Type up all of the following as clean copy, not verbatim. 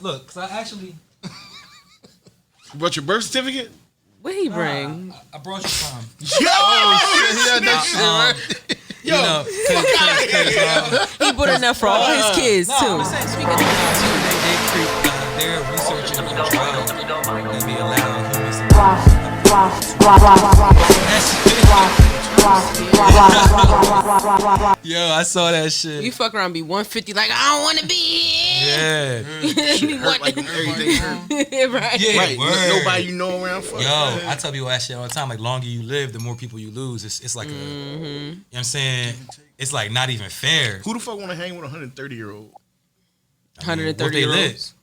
Look, cause I actually. You brought your birth certificate? What he bring? I brought you some. Yo! Shit, he had that shit, right? Yo, He bought enough for all his kids too. I'm saying, speaking of that too, they're researching a drug that be allowing humans to. Yo, I saw that shit. You fuck around, be 150, like I don't want to be here. Yeah. Shit hurt like everything hurt. Right. Yeah, Right. word. Nobody you know around. Fuck. Yo, I tell people that shit all the time. Like, longer you live, the more people you lose. It's like a, you know what I'm saying? It's like not even fair. Who the fuck want to hang with a 130-year-old? 130-year-olds.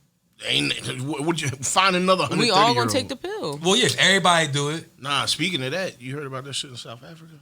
Would you find another 130-year-old? We all gonna take the pill. Well, yeah, if everybody do it. Nah, speaking of that, you heard about that shit in South Africa?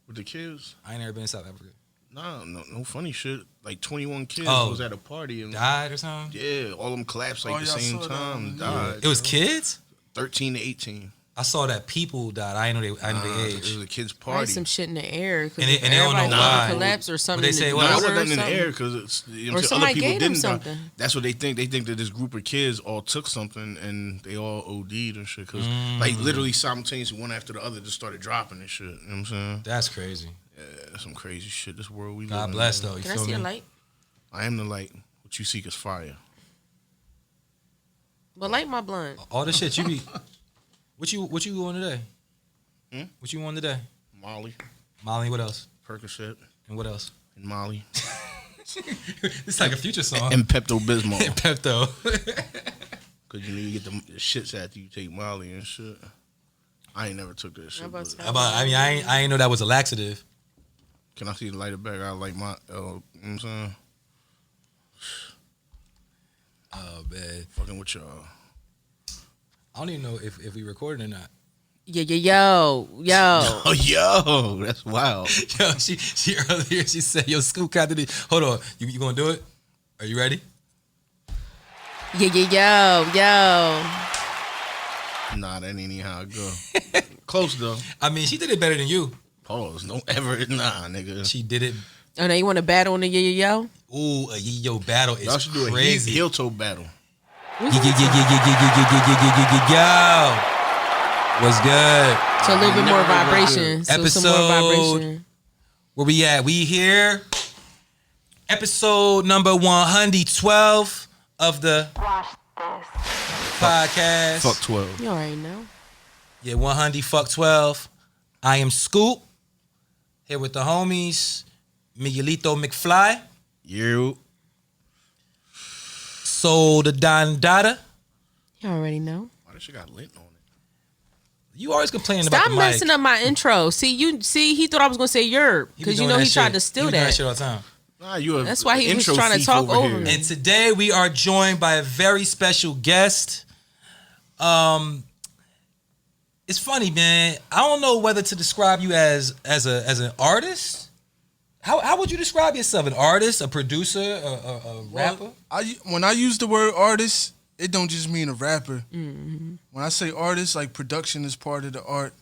With the kids? I ain't never been in South Africa. Nah, no funny shit. Like 21 kids was at a party and died or something? Yeah, all of them collapsed like the same time. Died. It was kids? 13 to 18. I saw that people died. I didn't know their age. It was a kid's Probably party. some shit in the air. And they don't know why. Collapse or something. But they say, No, well, it water wasn't in the something. air because it's Or somebody gave them something. That's what they think. They think that this group of kids all took something and they all OD'd and shit. Because like literally simultaneously, one after the other, just started dropping and shit. You know what I'm saying? That's crazy. Yeah, that's some crazy shit. This world we live in. God bless though. You Can I feel see me? a light? I am the light. What you seek is fire. But light my blunt. All the shit you be. What you on today? What you on today? Molly. Molly. What else? Percocet. And what else? And Molly. It's like a Future song. And Pepto-Bismol. And Pepto. Because you know you get the shits after you take Molly and shit. I ain't never took that shit. I ain't know that was a laxative. Can I see the lighter back? I like my, you know what I'm saying? Oh, man. Fucking with y'all. I don't even know if we recording or not. Yo. Oh, yo, that's wild. Yo, she earlier, she said, yo, Scoop got to hold on. You gonna do it? Are you ready? Yo. Nah, that ain't even how it go. Close, though. I mean, she did it better than you. Pause. Don't ever, nah, nigga. She did it. Oh, now you want to battle in the yo? Ooh, a yo battle is Y'all should do crazy. a heel toe battle. Yo. What's good? So a little bit more vibration. So some more vibration. Where we at? We here. Episode number 112 of the podcast. Fuck 12. You already know. Yeah, 100 fuck 12. I am Scoop. Here with the homies. Miguelito McFly. You. So the Don Dada. You already know. Why this shit got lit on it? You always complaining about Stop the mic. messing up my intro. See, he thought I was gonna say yerb because you know he tried to steal that that. shit all the time. Nah, That's why he was trying to talk over me. And today we are joined by a very special guest. It's funny, man. I don't know whether to describe you as an artist. How would you describe yourself? An artist, a producer, a rapper? When I use the word artist, it don't just mean a rapper. Mm-hmm. When I say artist, like production is part of the art.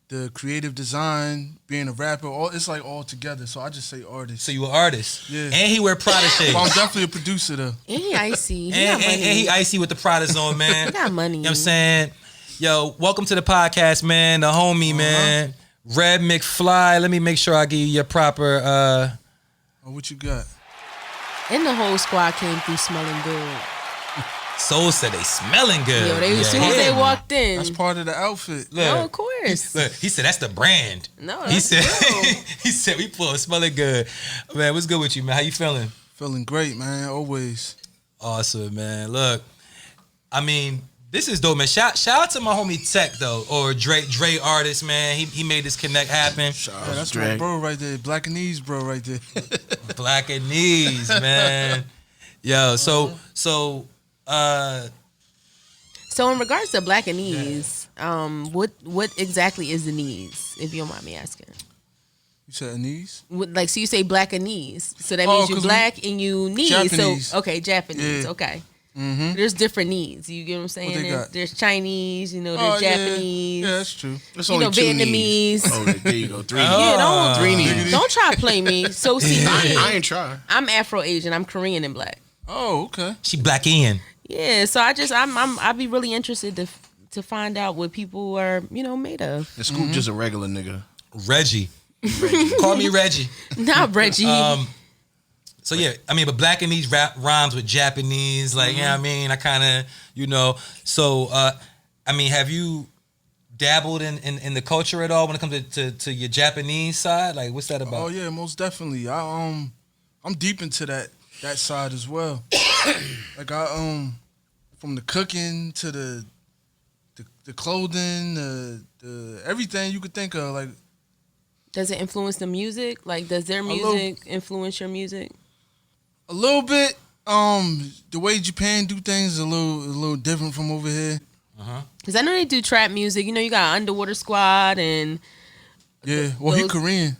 The creative design, being a rapper, it's like all together. So I just say artist. So you an artist. Yeah. And he wear Prada shades. Well, I'm definitely a producer though. And he icy. He and, got money. and he icy with the Prada's on, man. He got money. You know what I'm saying? Yo, welcome to the podcast, man. The homie, man. Red McFly. Let me make sure I give you your proper... what you got? And the whole squad came through smelling good. Soul said they smelling good. Yo, as soon as they walked in. That's part of the outfit. Look, of course. Look, he said that's the brand. No, he said real. he said we pull smelling good. Man, what's good with you, man? How you feeling? Feeling great, man. Always. Awesome, man. Look, I mean, this is dope, man. Shout out to my homie Tech though, or Dre Artist, man. He made this connect happen. Yeah, that's my bro right there. Black and Knees, bro, right there. Black and Knees, man. Yo, so in regards to Black and Knees, what exactly is the knees, if you don't mind me asking? You said knees? So you say Black and Knees. So that means you black and you knees. Japanese. So, okay, Japanese. Yeah. Okay. Mm-hmm. There's different needs. You get what I'm saying? What they got? There's Chinese, there's Japanese. Yeah, that's true. There's only two Vietnamese. knees. Oh, there you go. 3 knees. Yeah, Three knees. don't try to play me. So see, I ain't trying. I'm Afro-Asian. I'm Korean and black. Oh, okay. She black in. Yeah, so I'd be really interested to find out what people are, made of. And Scoop just a regular nigga. Reggie. Call me Reggie. Not Reggie. So yeah, I mean, but black in these rhymes with Japanese, like, I mean, I kind of, So, I mean, have you dabbled in the culture at all when it comes to your Japanese side? Like, what's that about? Oh yeah, most definitely. I'm deep into that side as well. Like from the cooking to the clothing, the everything you could think of. Like, Does it influence the music? Like, does their music influence your music? a little bit. The way Japan do things is a little different from over here. Because I know they do trap music. You got Underwater Squad and Yeah, well, he Korean.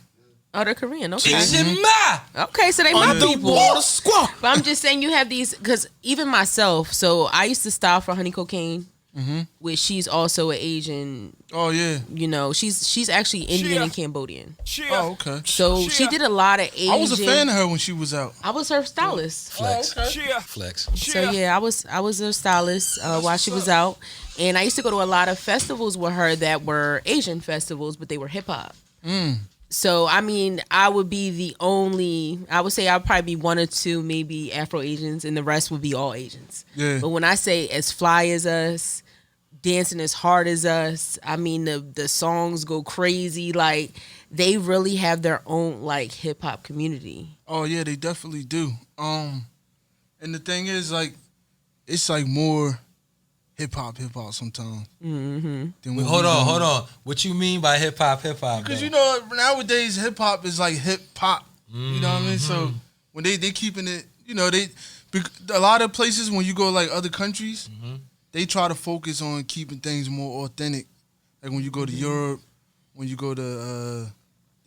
oh, they're Korean. Okay, Shima! so they my people. Squad. But I'm just saying you have these because even myself. So I used to style for Honey Cocaine, which she's also an Asian. Oh yeah. She's actually Indian and Cambodian. Oh okay. So she did a lot of Asian. I was a fan of her when she was out. I was her stylist. Flex. Oh, okay. Flex. So yeah, I was her stylist while she was out, and I used to go to a lot of festivals with her that were Asian festivals, but they were hip hop. So I mean, I would be the only. I would say I'd probably be one or two, maybe Afro Asians, and the rest would be all Asians. Yeah. But when I say as fly as us, dancing as hard as us, I mean the songs go crazy. Like they really have their own like hip hop community. Oh yeah, they definitely do. And the thing is, like, it's like more hip hop sometimes. Mm-hmm. Hold on. What you mean by hip hop? Because nowadays hip hop is like hip hop. You know what I mean? So when they keeping it, a lot of places when you go like other countries, they try to focus on keeping things more authentic. Like when you go to Europe, when you go to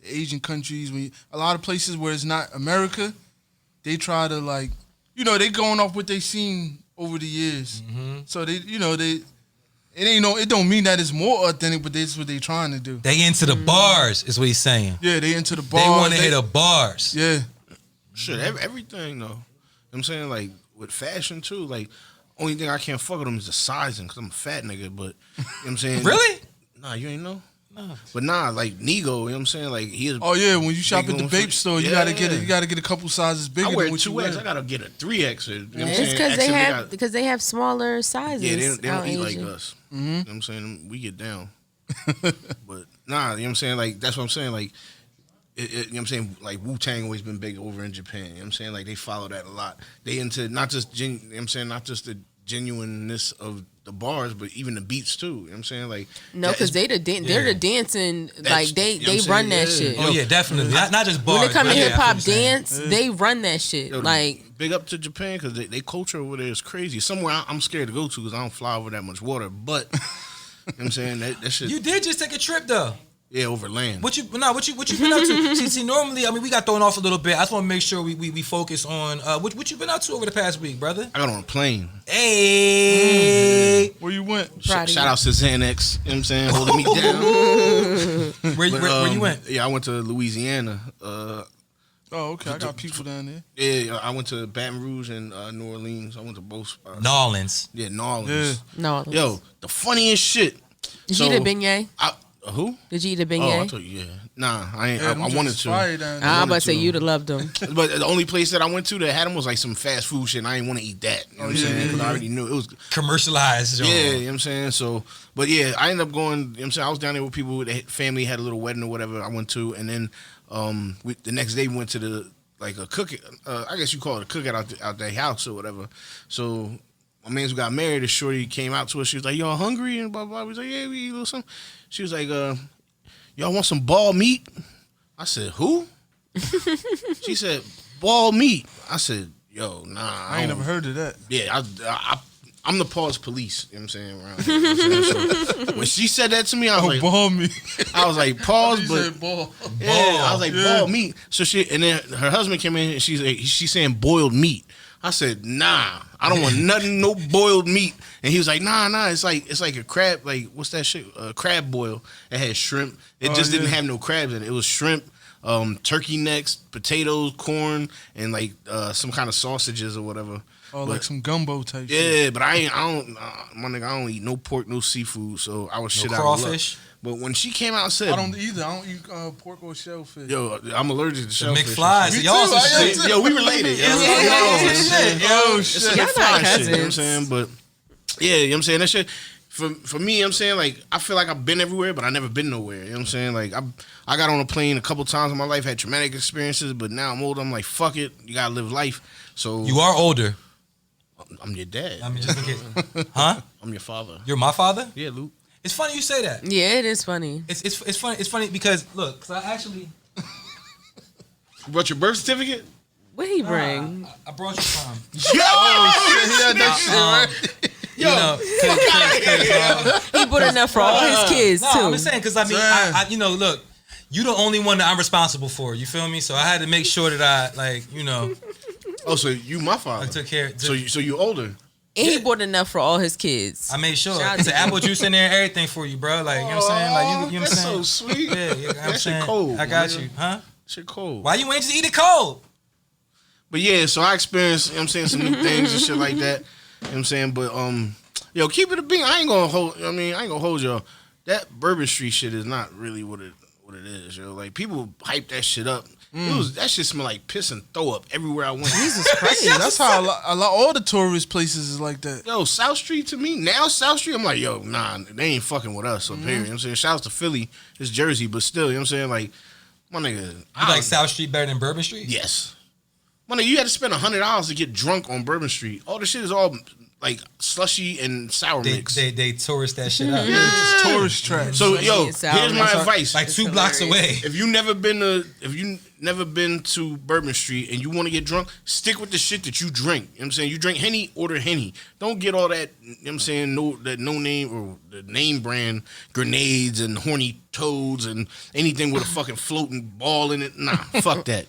Asian countries, a lot of places where it's not America, they try to like, they going off what they seen over the years. So it don't mean that it's more authentic, but that's what they trying to do. They into the bars, is what he's saying. Yeah, they into the bars. They want to hit the bars. Yeah. Shit, everything though. I'm saying, like, with fashion too, like, only thing I can't fuck with them is the sizing, because I'm a fat nigga, but, I'm saying. Really? Nah, you ain't know? But nah, like Nego, I'm saying, like, he is. Oh yeah, when you shop at the vape store, you gotta Yeah. get a couple sizes bigger I wear than what you 2X, wear. I gotta get a 3X. You know what I'm It's saying? because they have smaller sizes. Yeah, they out don't eat like Asian. us. You know what I'm saying? We get down. But nah, you know what I'm saying? Like, that's what I'm saying. Like, you know what I'm saying? Like, Wu-Tang always been big over in Japan. You know what I'm saying? Like, they follow that a lot. They into not just, you know what I'm saying, not just the genuineness of the bars, but even the beats too. You know what I'm saying? Like, No, because they're the dancing. Like they you know what I'm run saying? that Yeah. shit. Oh yeah, definitely. Not just bars. When it comes to but yeah, hip hop I feel what you're saying. dance, they run that shit. Yo, Like big up to Japan, because they culture over there is crazy. Somewhere I'm scared to go to because I don't fly over that much water. But you know what I'm saying, that shit. You did just take a trip though. Yeah, over land. What you been up to? see, normally, I mean, we got thrown off a little bit. I just want to make sure we focus on what you been up to over the past week, brother. I got on a plane. Hey, Where you went? Proud of Shout you. out to Xanax. You know what I'm saying? Holding me down. where you went? Yeah, I went to Louisiana. Oh, okay. I got people down there. Yeah, I went to Baton Rouge and New Orleans. I went to both spots. Nolans. Yeah, New Orleans. No. Yo, the funniest shit. Did you eat a beignet? Who? Did you eat a Oh, I beignet? told you, yeah. Nah, I ain't. Yeah, them I wanted joints to. fire down there. I'm about wanted to say to. you'd have loved them. But the only place that I went to that had them was like some fast food shit, and I didn't want to eat that. You know what I'm saying? Because I already knew it was. Commercialized. Yeah, you know what I'm saying? So, but yeah, I ended up going, you know what I'm saying? I was down there with people, the family had a little wedding or whatever I went to, and then the next day we went to a cook, I guess you call it a cookout out their house or whatever. So my man who got married, the shorty came out to us, she was like, y'all hungry? And blah, blah. We was like, yeah, we eat a little something. She was like, y'all want some ball meat? I said, who? She said, ball meat. I said, yo, nah. I ain't never heard of that. Yeah, I'm the pause police. You know what I'm saying? Around here, you know what I'm saying? So when she said that to me, I was like, ball me. I was like, pause, You but said ball. yeah, I was like, ball meat. So and then her husband came in and she's saying boiled meat. I said, nah, I don't want nothing, no boiled meat. And he was like, nah, it's like a crab, like what's that shit? Crab boil. It had shrimp. It just didn't have no crabs in it. It was shrimp, turkey necks, potatoes, corn, and like some kind of sausages or whatever. Oh, like some gumbo type shit. Yeah, but I don't, my nigga, I don't eat no pork, no seafood, so I was shit out of luck. Crawfish. But when she came out and said, I don't either. I don't eat pork or shellfish. yo, I'm allergic to shellfish. McFly. So y'all too, some I am shit. too. Yo, we related. Yo, Yo, It's shit. a Y'all McFly not shit, you know what I'm cousins. saying? But yeah, you know what I'm saying? That shit, for me, you know what I'm saying? Like, I feel like I've been everywhere, but I never been nowhere. You know what I'm saying? Like, I got on a plane a couple times in my life, had traumatic experiences, but now I'm older. I'm like, fuck it. You gotta live life. So You are older. I'm your dad. I mean, just in case. Huh? I'm your father. You're my father? Yeah, Luke. It's funny you say that. Yeah, it is funny. It's funny. It's funny because look, 'cause I actually You brought your birth certificate? What he bring? I brought you some. Yo! Yeah, that shit, right? You know, 'cause, He bought enough for all his kids no, too. I'm just saying because I mean, I you know, look, you the only one that I'm responsible for. You feel me? So I had to make sure that I like, you know, Oh, so you my I father. took care. So you older. And he bought enough for all his kids. I made sure. Shout out It's to an apple juice in there and everything for you, bro. Like, you know what I'm saying? Like, you know what I'm That's saying? so sweet. Yeah, you know what I'm That shit saying? cold, I got nigga. you. Huh? Shit cold. Why you ain't just eat it cold? But yeah, so I experienced, you know what I'm saying, some new things and shit like that. You know what I'm saying? But yo, keep it a bean. I ain't gonna hold y'all. That Bourbon Street shit is not really what it is, yo. Like people hype that shit up. That shit smell like piss and throw up everywhere I went. Jesus Christ. That's how a lot all the tourist places is like that. Yo, South Street to me, now South Street, I'm like, yo, nah, they ain't fucking with us up here. You know what I'm saying? Shouts to Philly, it's Jersey, but still, you know what I'm saying? Like, my nigga. You like South Street better than Bourbon Street? Yes. My nigga, you had to spend $100 to get drunk on Bourbon Street. All the shit is all like slushy and sour mix. They tourist that shit up. It's tourist traps. So yo, and sour here's my mix. advice. Like 2 blocks away. If you never been to Bourbon Street and you want to get drunk, stick with the shit that you drink. You know what I'm saying? You drink Henny, order Henny. Don't get all that, you know what I'm saying, no name or the name brand grenades and horny toads and anything with a fucking floating ball in it. Nah, fuck that.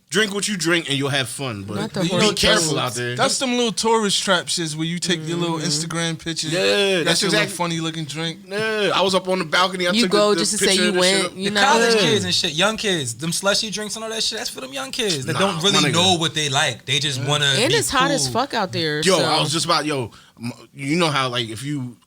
Drink what you drink and you'll have fun. But Not the be horny careful toads. out there. That's them little tourist trap shits where you take your little Instagram pictures. Yeah, that's that's your little exactly- funny looking drink. Yeah, I was up on the balcony. I You took go the just to say picture you of the shit went. up. You The know. college kids and shit, young kids, them slushy drinks and all that shit, that's for them young kids that Nah, don't my really nigga. know what they like. They just want to And be it's hot cool. as fuck out there. Yo, so. I was just about, you know how, like, if you,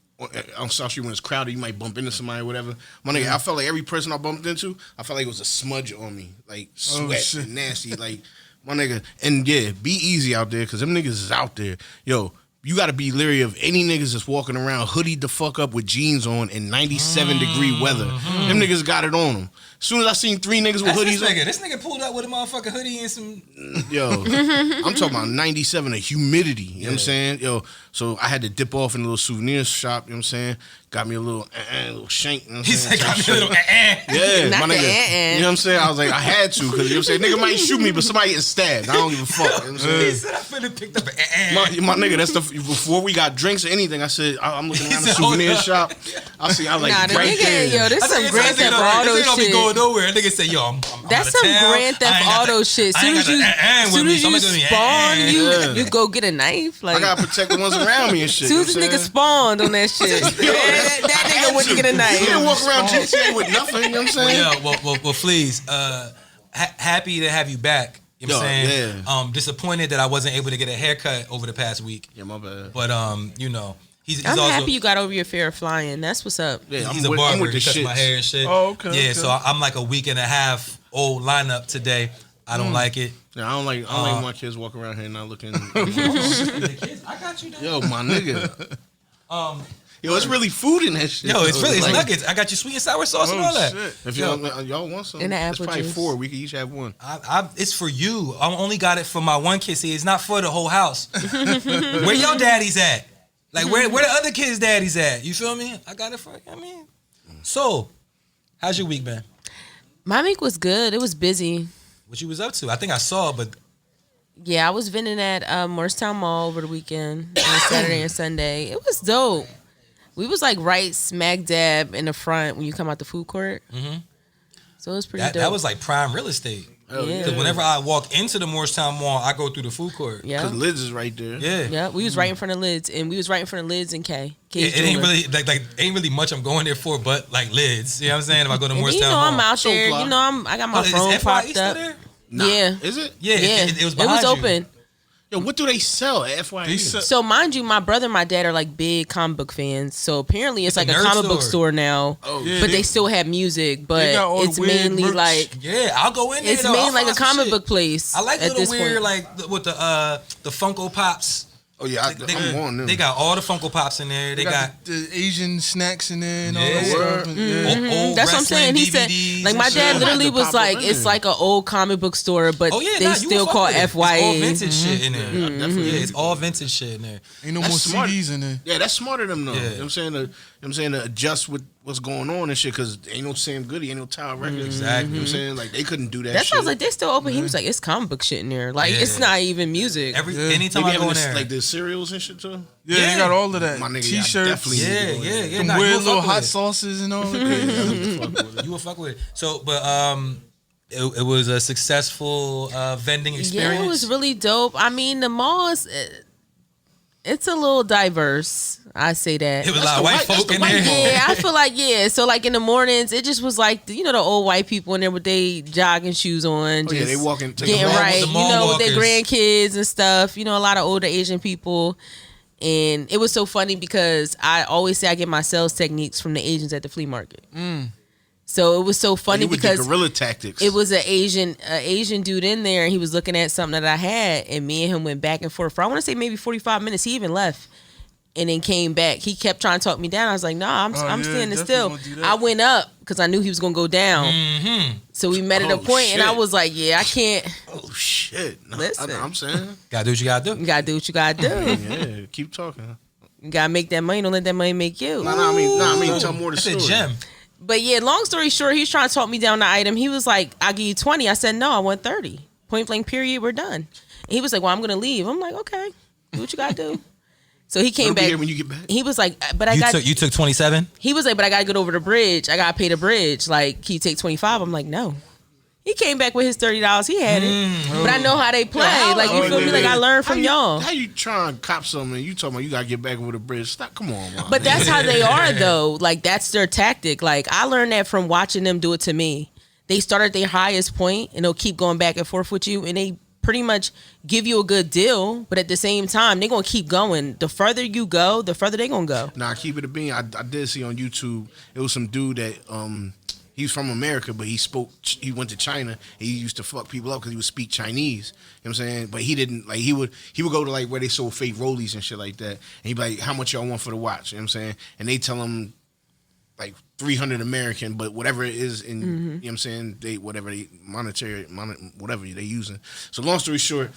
on South Street when it's crowded, you might bump into somebody or whatever. My nigga, I felt like every person I bumped into, I felt like it was a smudge on me. Like, sweat shit. and nasty. Like, my nigga, and yeah, be easy out there, because them niggas is out there. Yo, you got to be leery of any niggas that's walking around hoodied the fuck up with jeans on in 97-degree weather. Them niggas got it on them. As soon as I seen 3 niggas with That's hoodies on, this nigga pulled up with a motherfucking hoodie and some. yo, I'm talking about 97 of humidity. You know what I'm saying? Yo, so I had to dip off in a little souvenir shop. You know what I'm saying? Got me a little shank. You know what I'm He saying? said, "Got me a little." Yeah, Not my the nigga. eh-eh. You know what I'm saying? I was like, I had to, because you know what I'm saying? Nigga might shoot me, but somebody getting stabbed. I don't give a fuck. You know what I'm He saying? said, "I finna picked up." My nigga, that's before we got drinks or anything. I said, I'm looking around the said, hold souvenir up. shop. I see, I was like, Nah, the right nigga, there. yo, this some Grand Theft Auto This ain't gonna be shit. going nowhere. Nigga say, "Yo, I'm That's out some of town. Grand I Theft ain't got Auto the- shit. I ain't got the with Soon me, as so I'm you gonna do the spawn, Yeah. you go get a knife. Like, I gotta protect the ones around me and shit. soon you as know this what I'm nigga saying? spawned on that shit, that nigga went to get a He knife. didn't walk around GTA with nothing. You know what I'm saying? Yeah, well, please. Happy to have you back. You know what I'm Yo, saying? Disappointed that I wasn't able to get a haircut over the past week. Yeah, my bad. But you know, he's I'm also, happy you got over your fear of flying. That's what's up. Yeah, he's I'm a barber. with the He cuts shit. my hair and shit. Oh, okay, Yeah, okay. so I'm like a week and a half old lineup today. I don't like it. Yeah, I don't like my kids walking around here not looking. I got you. Yo, my nigga. Yo, it's really food in that shit. Yo, it's though. really it's Like, nuggets. I got you sweet and sour sauce and all that. shit. If y'all want some, And the it's apple probably juice. 4. We could each have one. It's for you. I only got it for my one kid. See, it's not for the whole house. Where your daddy's at? Like where the other kids' daddy's at? You feel me? I got it for. So, how's your week been? My week was good. It was busy. What you was up to? I think I saw, but Yeah, I was vending at Morristown Mall over the weekend on Saturday and Sunday. It was dope. We was like right smack dab in the front when you come out the food court. Mhm. So it was pretty dope. that was like prime real estate. Yeah. Because whenever I walk into the Morristown Mall, I go through the food court. Yeah. Because Lids is right there. Yeah. Yeah, we was right in front of Lids, and we was right in front of Lids and K. It ain't really like ain't really much I'm going there for, but like Lids. You know what I'm saying? If I go to And Morristown you know, I'm Mall. out there. You know, I got my Is phone FYE propped still up. there? Nah. Yeah. Is it? Yeah, it was It behind was you. open. Yo, what do they sell at FYE? They sell- So mind you, my brother and my dad are like big comic book fans. So apparently it's It's like a a nerd comic book store. store now. Oh, Yeah, But they still have music, but got all the it's weird mainly merch. like Yeah, I'll go in there. it's though. mainly I'll like a find some comic shit. book place. I like at little this weird point. like with the Funko Pops. Oh, yeah. I'm on them. They got all the Funko Pops in there. They got the Asian snacks in there and all Yeah. that stuff. Word. And, yeah. old That's what I'm wrestling saying. He said, DVDs like, my and dad shit. literally The was pop-up like, in it's there. like an old comic book store, but Oh yeah, they nah, you still will fuck call with it. FYA. It's all vintage shit in there. Definitely. Yeah, it's all vintage shit in there. Ain't no That's more smart. CDs in there. Yeah, that's smart of them, though. Yeah. You know what I'm saying? To adjust with what's going on and shit, because ain't no Sam Goody, ain't no Tower Records. Exactly. You know what I'm saying? Like, they couldn't do that That shit. sounds like they still open. He was like, it's comic book shit in there. Like, Yeah. it's not even music. Yeah. Anytime They I be go in having there, like the cereals and shit, too? Yeah, Yeah. they got all of that. My nigga, T-shirts, I definitely yeah. some Nah, you weird will little fuck with hot it. sauces and all that. You will fuck with it. So, but it was a successful vending experience. Yeah, it was really dope. I mean, the mall is, it's a little diverse. I say that. It was a lot of white folk in there. Yeah, I feel like, yeah. So, like, in the mornings, it just was like, you know, the old white people in there with their jogging shoes on. Oh, yeah, just they walking to getting the mall. right, the you mall know, with their walkers. grandkids and stuff. You know, a lot of older Asian people. And it was so funny because I always say I get my sales techniques from the Asians at the flea market. So it was so funny You would do because guerrilla tactics. it was an Asian dude in there, and he was looking at something that I had, and me and him went back and forth for I want to say maybe 45 minutes. He even left, and then came back. He kept trying to talk me down. I was like, nah, I'm yeah, standing definitely still. won't do that. I went up because I knew he was gonna go down. So we met at a Oh, point, and I shit. was like, yeah, I can't. Oh, shit. No, Listen. I'm saying. Gotta do what you gotta do. You gotta do what you gotta do. Yeah, keep talking. You gotta make that money. Don't let that money make you. I mean, tell more the That's a story. gem. But yeah, long story short, he was trying to talk me down the item. He was like, I'll give you 20. I said, no, I want 30. Point blank, period, we're done. And he was like, well, I'm going to leave. I'm like, okay, do what you got to do. So he came It'll be back. here when you get back. He was like, but I got, You took 27. he was like, but I got to get over the bridge. I got to pay the bridge. Like, can you take 25? I'm like, no. He came back with his $30. He had it. But I know how they play. Like, you feel me? Like, I learned from y'all. How you trying to cop something and you talking about you got to get back over the bridge? Stop. Come on, man. But that's how they are, though. Like, that's their tactic. Like, I learned that from watching them do it to me. They start at their highest point, and they'll keep going back and forth with you, and they pretty much give you a good deal, but at the same time, they're going to keep going. The further you go, the further they're going to go. Nah, keep it a bean. I did see on YouTube, it was some dude that, he's from America, but he went to China, and he used to fuck people up because he would speak Chinese. You know what I'm saying? But he didn't, like, he would go to, like, where they sold fake rollies and shit like that. And he'd be like, how much y'all want for the watch? You know what I'm saying? And they tell him, like, 300 American, but whatever it is in, you know what I'm saying, whatever they whatever they using. So long story short,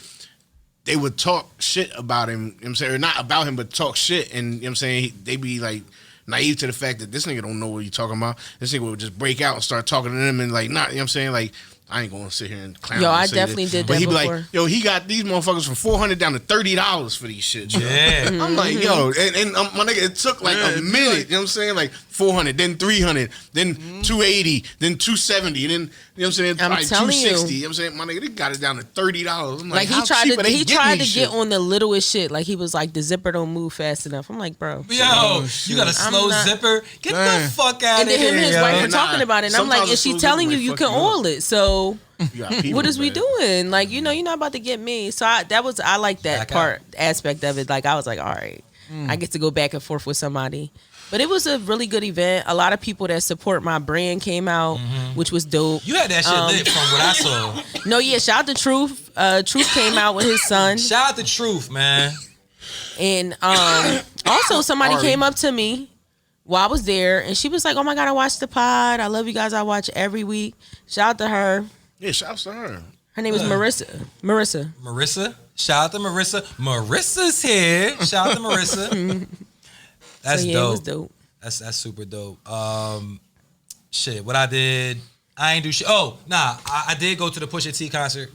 they would talk shit about him, you know what I'm saying, or not about him, but talk shit, and you know what I'm saying, they be like naive to the fact that this nigga don't know what you talking about. This nigga would just break out and start talking to them and like, not, you know what I'm saying, like, I ain't gonna sit here and clown. Yo, and I say definitely this. did But that he be before. like, yo, he got these motherfuckers from $400 down to $30 for these shit. Yo. Yeah. I'm like, yo, and my nigga, it took like a minute. You know what I'm saying? Like 400, then 300, then 280, then 270, then you know what I'm saying? I'm Probably telling you. 260. You know what I'm saying? My nigga, they got it down to $30. I'm Like, how he tried cheap are they to getting these get shit? on the littlest shit. Like, he was like, the zipper don't move fast enough. I'm like, bro. Yo, shit. you got a slow I'm not- zipper? Get Dang. the fuck out And of then him here, and his yo. wife were Nah, talking about it. And I'm sometimes like, a is she slow telling zipper you might can fuck you up. oil it? So You got people, what is we man. doing? Like, you know, you're not about to get me. So I like that Back part aspect of it. Like, I was like, all right, I get to go back and forth with somebody. But it was a really good event. A lot of people that support my brand came out, which was dope. You had that shit lit from what I saw. No, yeah, shout out to Truth. Truth came out with his son. Shout out to Truth, man. And also somebody Ari. came up to me while I was there, and she was like, oh my God, I watched the pod. I love you guys. I watch every week. Shout out to her. Yeah, shouts to her. Her name is Marissa. Marissa. Shout out to Marissa. Marissa's here. Shout out to Marissa. That's So yeah, dope. it was dope. That's super dope. Shit, what I did, I ain't do shit. Oh, nah, I did go to the Pusha T concert.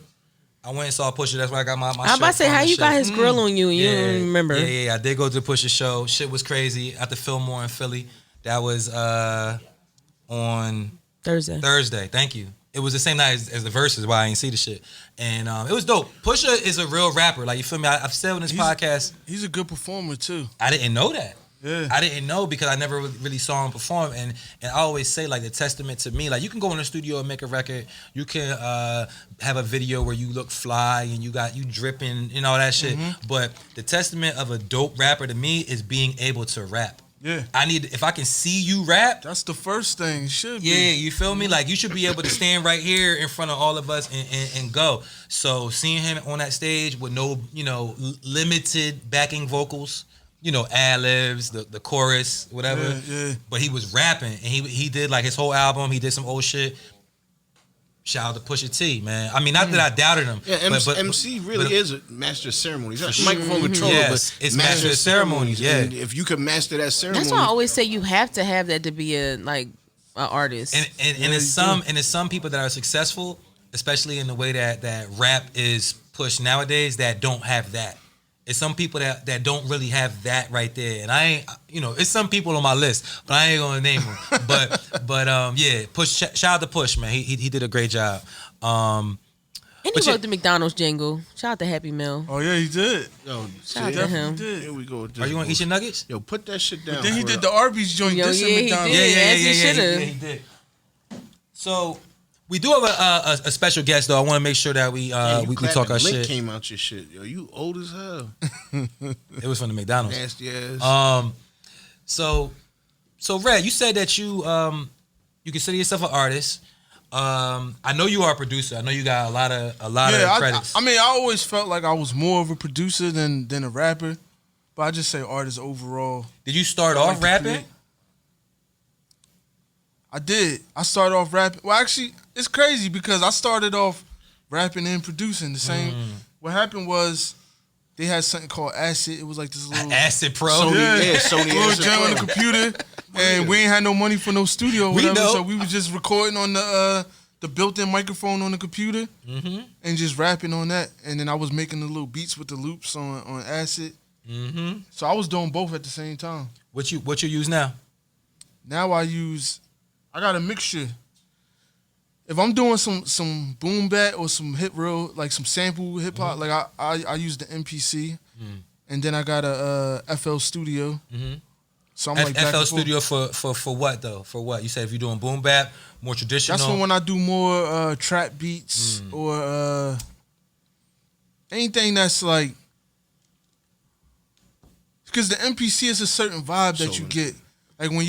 I went and saw Pusha. That's where I got my I'm about to shirt say, from how and you shit. got his grill on you and you don't even remember? Yeah, I did go to the Pusha show. Shit was crazy at the Fillmore in Philly. That was on Thursday. Thursday. Thank you. it was the same night as the Versus. Why I ain't see the shit, and it was dope. Pusha is a real rapper. Like, you feel me? I've said on this podcast. He's a good performer too. I didn't know that. Yeah. I didn't know because I never really saw him perform, and I always say, like, the testament to me, like, you can go in the studio and make a record, you can have a video where you look fly and you dripping and all that shit, but the testament of a dope rapper to me is being able to rap. Yeah. If I can see you rap, that's the first thing. Should be. Yeah, you feel me? Like, you should be able to stand right here in front of all of us and go. So seeing him on that stage with no, limited backing vocals, ad-libs, the chorus, whatever. Yeah. But he was rapping, and he did, like, his whole album. He did some old shit. Shout out to Pusha T, man. I mean, not that I doubted him. Yeah, but MC really is a master of ceremonies. Not microphone controller, yes, but it's master of ceremonies. Yeah, and if you can master that ceremony, That's why I always say you have to have that to be an artist. And it's some people that are successful, especially in the way that rap is pushed nowadays, that don't have that. It's some people that don't really have that right there, and I ain't, it's some people on my list, but I ain't gonna name them. but yeah, shout out to Push, man. He did a great job. And he wrote the McDonald's jingle. Shout out to Happy Meal. Oh yeah, he did. Yo, Shout out to him. Here we go. Are you gonna eat your nuggets? Yo, put that shit down. But then he did the Arby's joint. Yo, This yeah, in he McDonald's. did. Yeah, he did. So we do have a special guest, though. I want to make sure that we talk our shit. Came out your shit. Yo, you old as hell. It was from the McDonald's. Nasty ass. So Red, you said that you consider yourself an artist. I know you are a producer. I know you got a lot of credits. I mean, I always felt like I was more of a producer than a rapper, but I just say artist overall. Did you start off rapping? I did. I started off rapping. Well, actually, it's crazy because I started off rapping and producing the same. What happened was they had something called Acid. It was like this little Acid Pro. Sony little Acid jam on the Pro. computer, and we ain't had no money for no studio or We whatever, know. so we was just recording on the built-in microphone on the computer and just rapping on that. And then I was making the little beats with the loops on Acid. So I was doing both at the same time. What you use now? Now I got a mixture. If I'm doing some boom bap or some like some sample hip hop, like I use the MPC, and then I got a FL Studio. So I'm like FL Studio for what though? For what? You said if you're doing boom bap, more traditional. That's when I do more trap beats or anything that's like, because the MPC is a certain vibe that you get, like when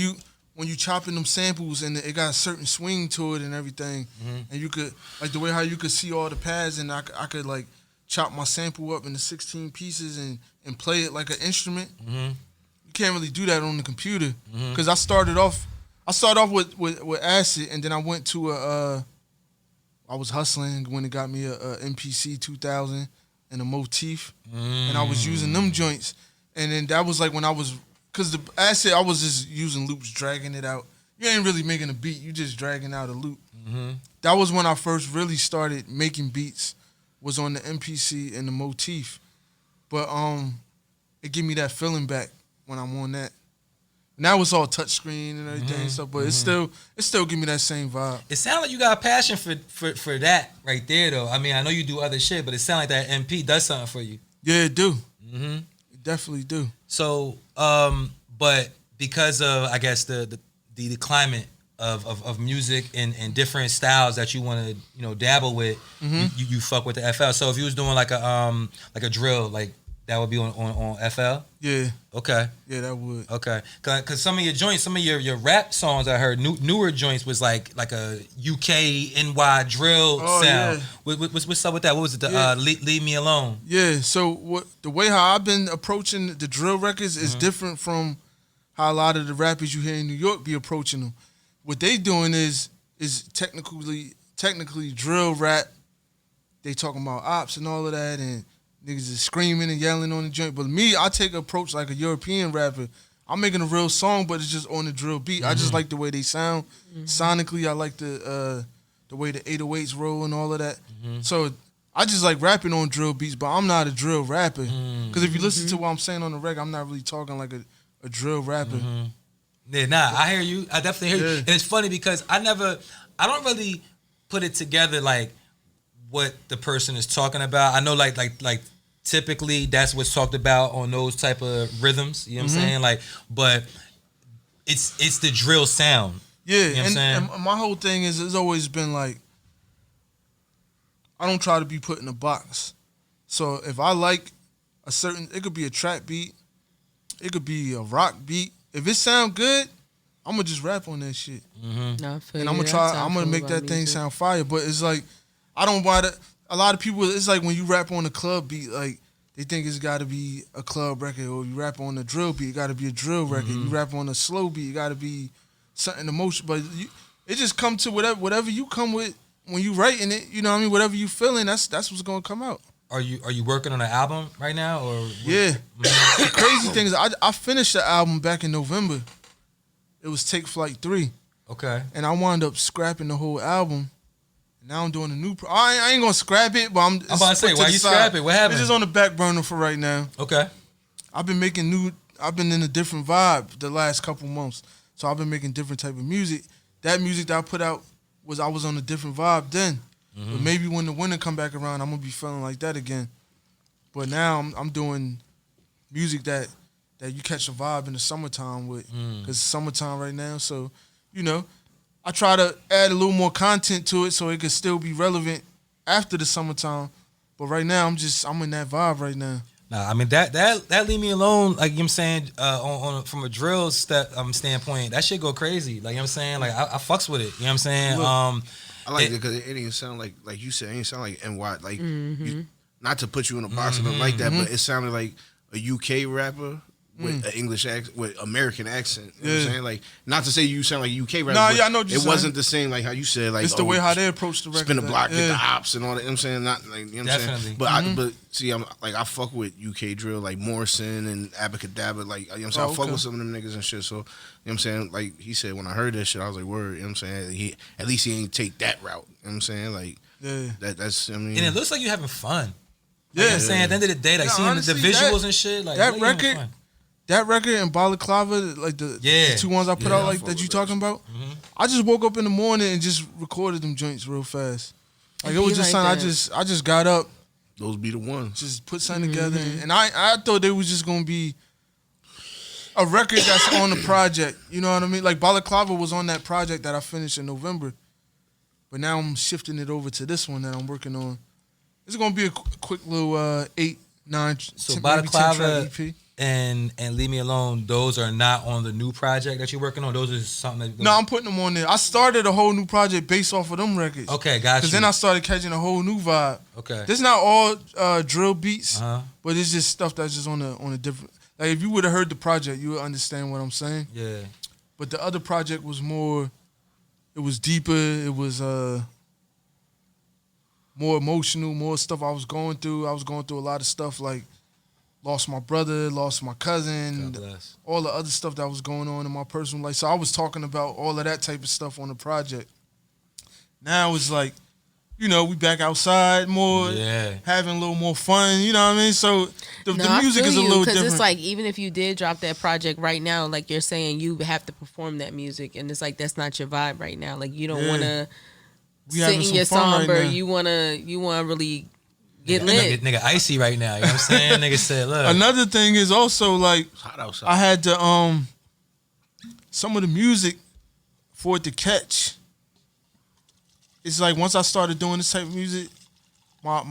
you chopping them samples and it got a certain swing to it and everything, and you could, like, the way how you could see all the pads, and I could like chop my sample up into 16 pieces and play it like an instrument. You can't really do that on the computer, because I started off with Acid, and then I went to I was hustling when it got me a MPC 2000 and a Motif, and I was using them joints, and then that was like when I was. Because the Acid, I was just using loops, dragging it out. You ain't really making a beat. You just dragging out a loop. That was when I first really started making beats, was on the MPC and the Motif. But it give me that feeling back when I'm on that. Now it's all touchscreen and everything and stuff, but it still give me that same vibe. It sounds like you got a passion for that right there, though. I mean, I know you do other shit, but it sounds like that MP does something for you. Yeah, it do. It definitely do. So, but because of, I guess, the climate of music and different styles that you want to dabble with, you fuck with the FL. So if you was doing like a drill, like that would be on FL. Yeah. Okay. Yeah, that would. Okay. Cause some of your joints, some of your rap songs I heard, newer joints was like a UK NY drill sound. Yeah. What's up with that? What was it? Leave Me Alone. Yeah. So the way how I've been approaching the drill records is different from how a lot of the rappers you hear in New York be approaching them. What they doing is technically drill rap. They talking about ops and all of that, and niggas is screaming and yelling on the joint. But me, I take an approach like a European rapper. I'm making a real song, but it's just on the drill beat. I just like the way they sound. Sonically, I like the way the 808s roll and all of that. So I just like rapping on drill beats, but I'm not a drill rapper. Because if you listen to what I'm saying on the record, I'm not really talking like a drill rapper. Yeah, nah, I hear you. I definitely hear you. And it's funny because I don't really put it together like what the person is talking about. I know like typically that's what's talked about on those type of rhythms. You know what I'm saying? Like, but it's the drill sound. Yeah, you know what I'm saying? and my whole thing is it's always been like I don't try to be put in a box. So if I like a certain, it could be a trap beat, it could be a rock beat. If it sound good, I'm gonna just rap on that shit. No, I feel And you. I'm gonna make that thing sound fire. But it's like I don't buy that. A lot of people, it's like when you rap on a club beat, like they think it's got to be a club record, or you rap on a drill beat, it got to be a drill record. You rap on a slow beat, it got to be something emotional. But it just come to whatever you come with when you writing it. You know what I mean? Whatever you feeling, that's what's gonna come out. Are you working on an album right now or? Yeah. The crazy thing is I finished the album back in November. It was Take Flight 3. Okay. And I wound up scrapping the whole album. Now I'm doing a new. I ain't gonna scrap it, but I'm about to say, why you scrap it? What happened? It's just on the back burner for right now. Okay. I've been in a different vibe the last couple months, so I've been making different type of music. That music that I put out I was on a different vibe then, but maybe when the winter come back around, I'm gonna be feeling like that again. But now I'm doing music that you catch a vibe in the summertime with, because it's summertime right now. So, you know, I try to add a little more content to it so it can still be relevant after the summertime. But right now, I'm in that vibe right now. Nah, I mean that leave me alone. Like you know what I'm saying, from a drill standpoint, that shit go crazy. Like you know what I'm saying, like I fucks with it. You know what I'm saying. Look, I like it because it didn't sound like you said. It didn't sound like NY. Like you, not to put you in a box or nothing like that, but it sounded like a UK rapper with an English accent, with American accent. You know what I'm saying? Like, not to say you sound like a UK rapper. Nah, yeah, I know what you're it saying. wasn't the same like how you said. Like, It's the way how they approach the record. spin the block, yeah. get the ops and all that. You know what I'm saying? Not like, you know what I'm Definitely. saying? But but see, I fuck with UK drill, like Morrison and Abacadabra. Like, you know what I'm saying? I fuck with some of them niggas and shit. So, you know what I'm saying? Like he said, when I heard that shit, I was like, word. You know what I'm saying? At least he ain't take that route. You know what I'm saying? Like, that's. I mean, and it looks like you having fun. Yeah, You know what I'm saying? At the end of the day, like seeing honestly, the visuals and shit, like that you having record. fun. That record and Balaclava, like the two ones I put out, like that you talking about. I just woke up in the morning and just recorded them joints real fast. Like it was just something I just got up, those be the ones. just put something together, and I thought they was just gonna be a record that's on the project. You know what I mean? Like Balaclava was on that project that I finished in November, but now I'm shifting it over to this one that I'm working on. It's gonna be a quick little 8, 9, So 10, maybe 10 Balaclava track EP. and Leave Me Alone, those are not on the new project that you're working on. Those are something that No, I'm putting them on there. I started a whole new project based off of them records. Okay, got you. Because then I started catching a whole new vibe. Okay. This not all drill beats, Uh-huh. but it's just stuff that's just on a different. Like if you would have heard the project, you would understand what I'm saying. Yeah. But the other project was more. It was deeper. It was more emotional, more stuff I was going through. I was going through a lot of stuff like lost my brother, lost my cousin, God bless. all the other stuff that was going on in my personal life. So I was talking about all of that type of stuff on the project. Now it's like, you know, we back outside more, having a little more fun. You know what I mean? So the music is a little different. Because it's like, even if you did drop that project right now, like you're saying, you have to perform that music, and it's like that's not your vibe right now. Like you don't want to sit in your somber. Right, you wanna really get lit. Nigga icy right now. You know what I'm saying? Nigga said, look. Another thing is also like It's hot outside. I had to some of the music for it to catch. It's like once I started doing this type of music, my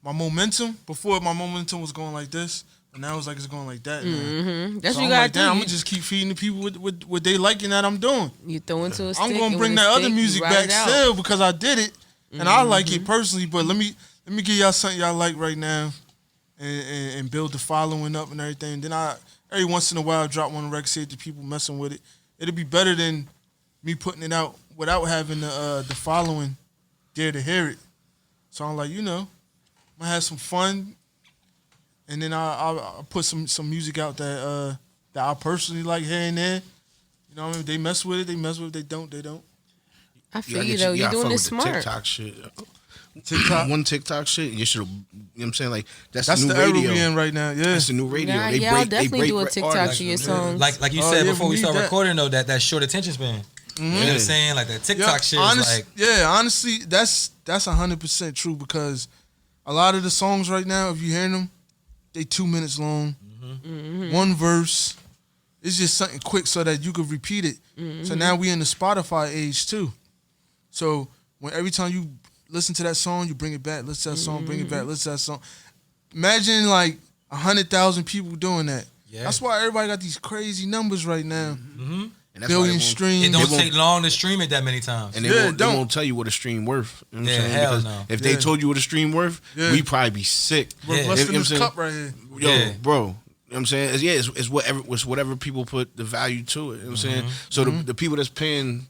momentum, before my momentum was going like this, and now it's like it's going like that. That's so what you I'm gotta like, do. damn, I'm gonna just keep feeding the people with what they liking that I'm doing. You throw into a stick. I'm gonna and bring with a that other stick, music you ride back it out. still because I did it and I like it personally. But let me give y'all something y'all like right now, and build the following up and everything. And then every once in a while drop one record, see if the people messing with it. It'll be better than me putting it out without having the following there to hear it. So I'm like, you know, I'm gonna have some fun, and then I'll put some music out that I personally like here and there. You know what I mean? They mess with it, they mess with it. They don't, they don't. I feel you though. You're doing it smart. TikTok shit. TikTok. One TikTok shit, you should have. You know what I'm saying? Like that's That's the new the era radio. we in right now. Yeah. That's the new radio. Nah, They yeah, I'll break. They definitely break do a TikTok artists. to your songs. Like you Oh, said yeah, before we we need start that. recording though, that short attention span. You know what I'm saying? Like that TikTok shit is like. Yeah, honestly, that's 100% true because a lot of the songs right now, if you hear them, they 2 minutes long, one verse. It's just something quick so that you could repeat it. So now we in the Spotify age too. So when every time you listen to that song, you bring it back. Listen to that song, bring it back. Listen to that song. Imagine like 100,000 people doing that. Yeah. That's why everybody got these crazy numbers right now. And that's billion streams. It don't take long to stream it that many times. And they won't tell you what a stream worth. You know what I'm saying? Hell because no. if they told you what a stream worth, we'd probably be sick. We're busting this cup right here. Yo, bro. You know what I'm saying? It's whatever people put the value to it. You know what I'm saying? So the people that's paying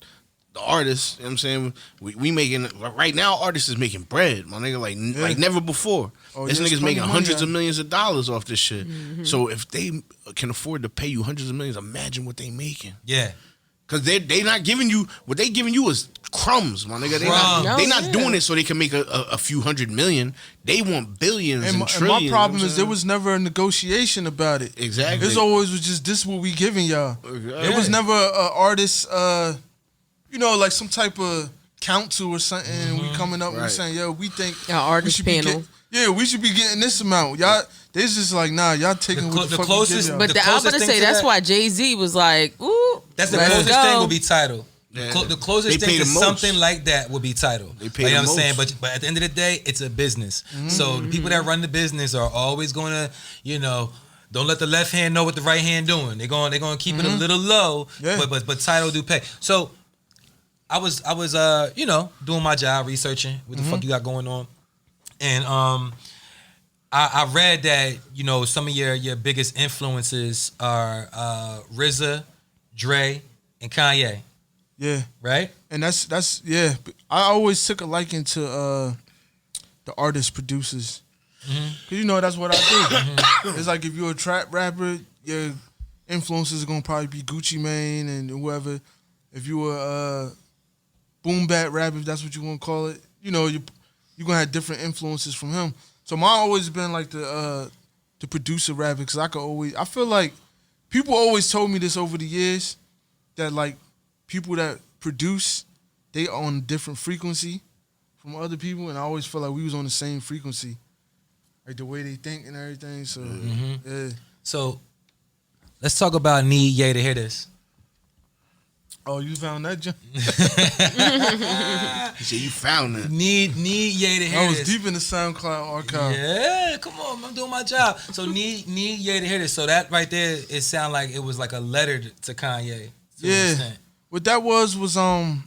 the artists, you know what I'm saying? We making, right now, artists is making bread, my nigga, like never before. This nigga's making hundreds of millions of dollars off this shit. So if they can afford to pay you hundreds of millions, imagine what they making. Yeah. Cause they not giving you, what they giving you is crumbs, my nigga. They not doing it so they can make a few hundred million. They want billions and trillions. And my problem is there was never a negotiation about it. Exactly. It's always was just this what we giving y'all. It was never an artist, like some type of council or something. And we coming up and we saying, yo, we think artist panel. We should be getting this amount. Y'all, they just like, nah, y'all taking what the fuck closest. But I'm gonna say that's why Jay-Z was like, ooh, that's the closest thing will be Tidal. Yeah. The closest thing to something like that would be Tidal. They pay, you know what I'm saying? But at the end of the day, it's a business. So the people that run the business are always going to, don't let the left hand know what the right hand doing. They're going to keep it a little low. Yeah. But Tidal do pay. So I was doing my job, researching what the fuck you got going on. And I read that, some of your biggest influences are RZA, Dre, and Kanye. Yeah. Right? And that's I always took a liking to the artist producers. Cause that's what I do. It's like if you're a trap rapper, your influences are gonna probably be Gucci Mane and whoever. If you were boom bap rapper, if that's what you want to call it, you're gonna have different influences from him. So mine always been like the producer rapper, because I feel like people always told me this over the years, that like people that produce, they on a different frequency from other people, and I always felt like we was on the same frequency, like the way they think and everything. So yeah. So let's talk about Need Ye to Hear This. Oh, you found that, John? You said you found that. Need Ye to hear this. I was deep in the SoundCloud archive. Yeah, come on, I'm doing my job. So need Ye to hear this. So that right there, it sounded like it was like a letter to Kanye. Yeah. What that was I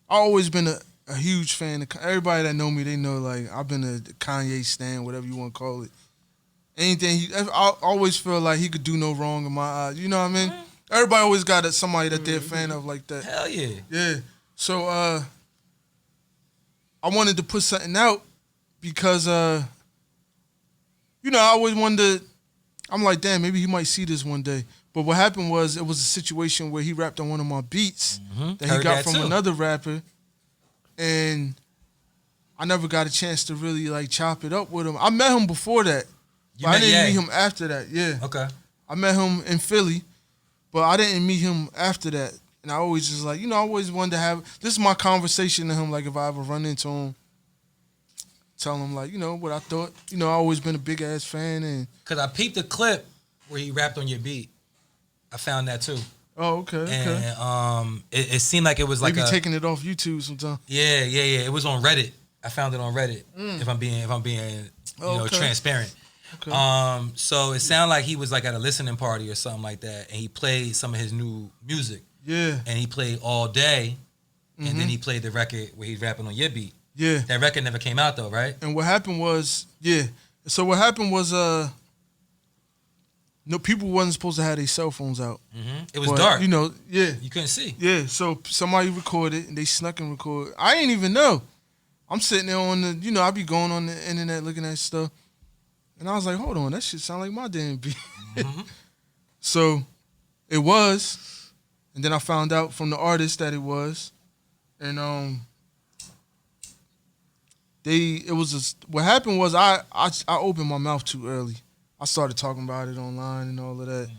always been a huge fan of everybody that know me. They know like I've been a Kanye stan, whatever you want to call it. Anything I always feel like he could do no wrong in my eyes. You know what I mean? Everybody always got somebody that they're a fan of like that. Hell yeah. Yeah. So I wanted to put something out because I always wondered, I'm like, damn, maybe he might see this one day. But what happened was it was a situation where he rapped on one of my beats that he got from another rapper, and I never got a chance to really like chop it up with him. I met him before that. But I didn't meet him after that. Yeah. Okay. I met him in Philly. But I didn't meet him after that. And I always just like, I always wanted to have, this is my conversation to him, like if I ever run into him, tell him like, what I thought. I always been a big ass fan. And because I peeped the clip where he rapped on your beat. I found that too. Oh, okay. And it seemed like it was like maybe taking it off YouTube sometime. Yeah. It was on Reddit. I found it on Reddit. If I'm being transparent. Okay. So it sounded like he was like at a listening party or something like that, and he played some of his new music. Yeah. And he played All Day, and then he played the record where he's rapping on your beat. Yeah. That record never came out though, right? And what happened was, So what happened was, people wasn't supposed to have their cell phones out. It was dark. You couldn't see. Yeah. So somebody recorded, and they snuck and recorded. I ain't even know. I'm sitting there on the, I be going on the internet looking at stuff. And I was like, hold on, that shit sound like my damn beat. So it was. And then I found out from the artist that it was. And what happened was I opened my mouth too early. I started talking about it online and all of that.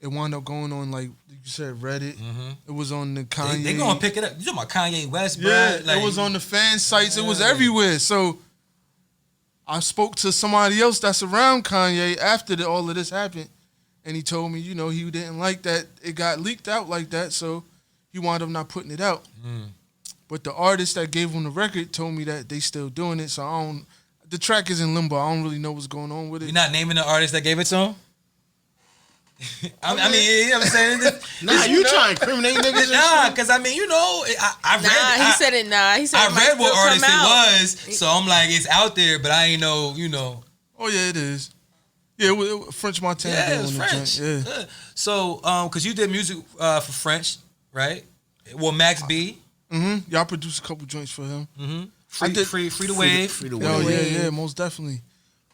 it wound up going on like you said Reddit. It was on the Kanye. They gonna pick it up. You talking about Kanye West, bro? Yeah, Like, it was on the fan sites. It was everywhere. So I spoke to somebody else that's around Kanye after all of this happened, and he told me, you know, he didn't like that it got leaked out like that, so he wound up not putting it out. But the artist that gave him the record told me that they still doing it, so I don't. The track is in limbo. I don't really know what's going on with it. You're not naming the artist that gave it to him? I mean, you know what I'm saying? Nah, you trying to incriminate niggas? Nah, because I mean, you know, I read. He said it. He said I it might read what still artist come out. it was, so I'm like, it's out there, but I ain't know, you know. Oh yeah, it is. Yeah, it was French Montana. Yeah, did it was on the French. joint. Yeah. Yeah. So, because you did music for French, right? Well, Max B. Y'all produced a couple joints for him. Free the wave. Free the Oh wave. yeah, most definitely.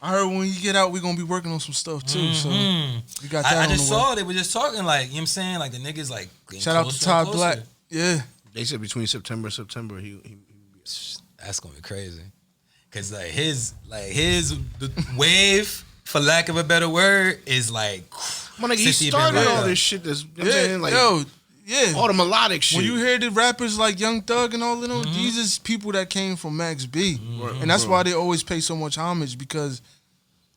I heard when you get out, we're gonna be working on some stuff too. So we got that I on just the way. saw they were just talking like, you know what I'm saying? Like the niggas like getting Shout out to closer Todd and closer. Black. Yeah. They said between September he That's gonna be crazy. Cause the wave, for lack of a better word, is like Man, like, he since he been started right all up. this shit that's, you know what I'm saying? Like, yeah. all the melodic shit. When you hear the rappers like Young Thug and all of them, these is people that came from Max B. And that's why they always pay so much homage, because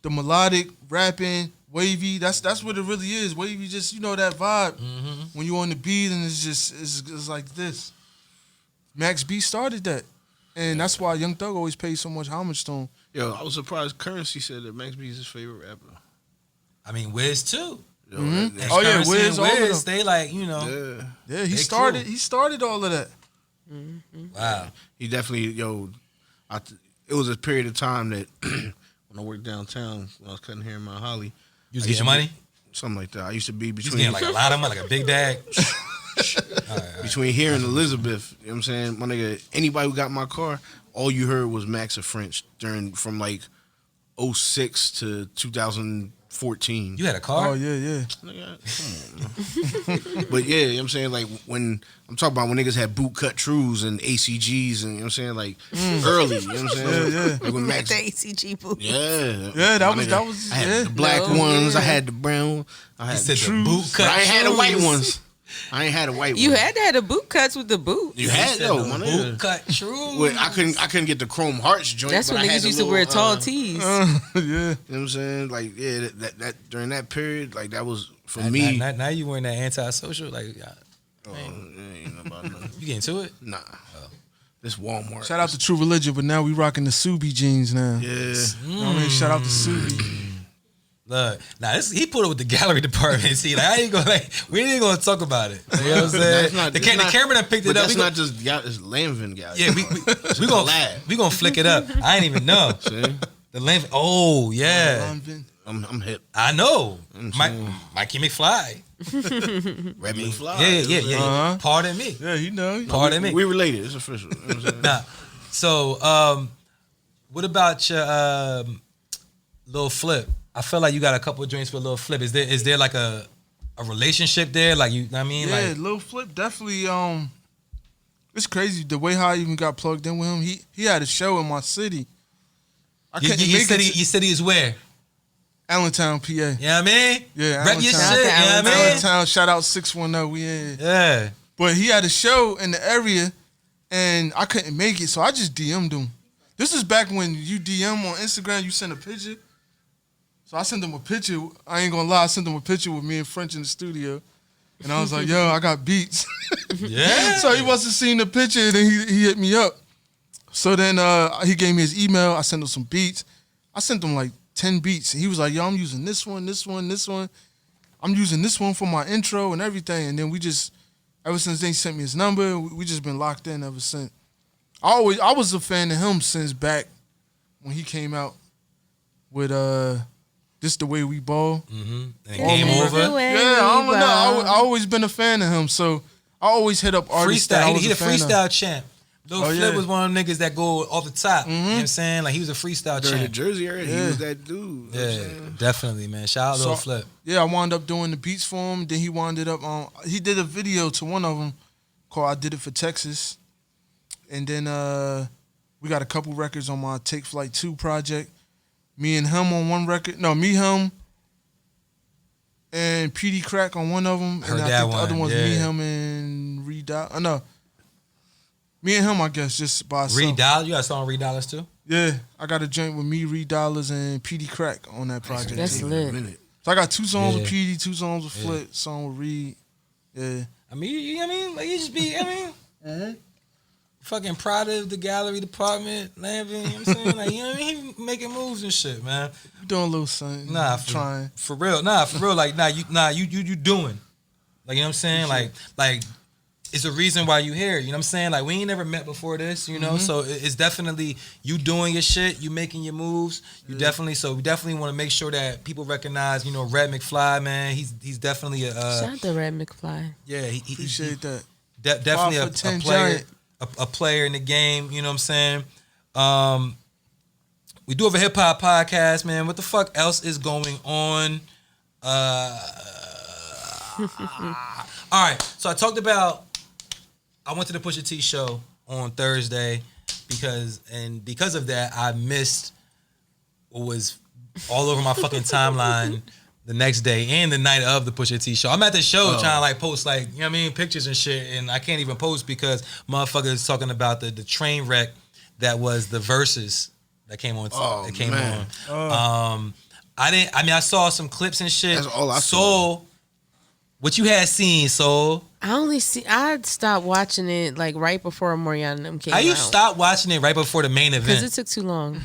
the melodic rapping, wavy, that's what it really is. Wavy just, you know, that vibe. When you on the beat and it's like this. Max B started that. And that's why Young Thug always pays so much homage to him. Yo, I was surprised Currency said that Max B is his favorite rapper. I mean, Wiz too. Yo, And Oh, yeah, Currency Wiz, and all of Wiz, them. they like, you know. Yeah. Yeah, he They started cool. he started all of that. Wow. He definitely, it was a period of time that when I worked downtown, when I was cutting hair in Mount Holly. You was I used getting to money? be- Something like that. I used to be You was between getting like a lot of money, like a big bag. between here and Elizabeth. You know what I'm saying? My nigga, anybody who got my car, all you heard was Max of French from like 06 to 2014. You had a car? Oh yeah. Nigga, come on, man. But yeah, you know what I'm saying? Like when I'm talking about when niggas had boot cut trues and ACGs and you know what I'm saying? Like early, you know what I'm saying? Yeah. Like when Max The ACG boo. Yeah. Yeah, that My was- nigga, that was- I had yeah. the black No, ones, yeah. I had the brown, I He had said the the true. boot cut. But I ain't had the white shoes. ones. I ain't had the white You ones. had to have the boot cuts with the boot. You He had said though, the my boot nigga. cut true. Wait, I couldn't get the chrome hearts joint. That's but when I had niggas the used to little, wear tall tees. Yeah. You know what I'm saying? Like, yeah, that during that period, like that was for Now- me. Now you wearing that antisocial, like Ain't about nothing. you get into it. Nah. This Walmart. Shout out to True Religion, but now we rocking the Subi jeans now. Yeah. You know what I mean? Shout out to Subi. Look, now this, he put it with the gallery department. See, like, I ain't gonna we ain't gonna talk about it. You know what I'm saying? That's The camera that picked but it up. that's we not gon- just it's Lanvin guys. Yeah, we gonna flick it up. I ain't even know See? the length. Oh yeah, I'm hip. I know. I'm Mike, saying. Mikey McFly. Red McFly. Yeah. Uh-huh. Pardon me. Yeah, you know. Pardon me. We related. It's official. You know what I'm saying? Nah. So, what about your Lil Flip? I feel like you got a couple of joints with Lil Flip. Is there like a relationship there? Like you, know what I mean, Yeah, like Lil Flip definitely. It's crazy the way how I even got plugged in with him. He had a show in my city. I you, couldn't you make said it. you said he is where? Allentown, PA. You know what I mean? Yeah, Rep your shit. Allentown. You know what I mean? Allentown. Shout out 610. We in. Yeah. But he had a show in the area, and I couldn't make it, so I just DM'd him. This is back when you DM on Instagram, you send a picture. So I sent him a picture. I ain't gonna lie, I sent him a picture with me and French in the studio. And I was like, yo, I got beats. Yeah. So he must have seen the picture, and then he hit me up. So then he gave me his email. I sent him some beats. I sent him like 10 beats. And he was like, yo, I'm using this one, this one, this one. I'm using this one for my intro and everything. And then we just, ever since then, he sent me his number. We just been locked in ever since. I was a fan of him since back when he came out with This the Way We Ball. And Oh, game man. over. Yeah, I don't know. I always been a fan of him, so I always hit up artists that I Freestyle. was He a the fan freestyle of. champ. Lil Oh, Flip yeah. was one of them niggas that go off the top. You know what I'm saying? Like he was a freestyle During the champ. Jersey area, he Yeah. was that dude. You know what I'm Yeah, saying? definitely, man. Shout out Lil Flip. Yeah, I wound up doing the beats for him. Then he wound up on. He did a video to one of them called "I Did It for Texas," and then we got a couple records on my Take Flight 2 project. Me and him on one record. No, me, him, and PD Crack on one of them, Heard and I that think the other one, one's yeah. me, him, and Reed Dollar. Oh, no, me and him, I guess, just by ourselves. Reed Dollars, you got a song Reed Dollars too? Yeah, I got a joint with me, Reed Dollars, and PD Crack on that project. That's too. lit. So I got 2 songs with Yeah. PD, 2 songs with Flit, song with Reed. Yeah. I mean, you know what I mean? Like, you just be, fucking proud of the gallery department, Lambin, you know what I'm saying? Like, you know what I mean? He making moves and shit, man. Doing a little something. Nah, trying. For real. Nah, for real. Like, you doing. Like, you know what I'm saying? Like, it's a reason why you here. You know what I'm saying? Like, we ain't never met before this, you know? So it's definitely you doing your shit, you making your moves. You definitely, so we definitely want to make sure that people recognize, you know, Red McFly, man. He's definitely a Shout out to Red McFly. yeah. He Appreciate that. definitely 5 a for 10 player, giant. a player in the game. You know what I'm saying? We do have a hip hop podcast, man. What the fuck else is going on? All right. So I talked about. I went to the Pusha T show on Thursday because of that I missed what was all over my fucking timeline the next day and the night of the Pusha T show. I'm at the show trying to like post like, you know what I mean, pictures and shit, and I can't even post because motherfuckers talking about the train wreck that was the Versus that came on. I saw some clips and shit. That's all I saw. So what you had seen, Soul? I stopped watching it like right before Omarion and them came out. How you stop watching it right before the main Because event? it took too long.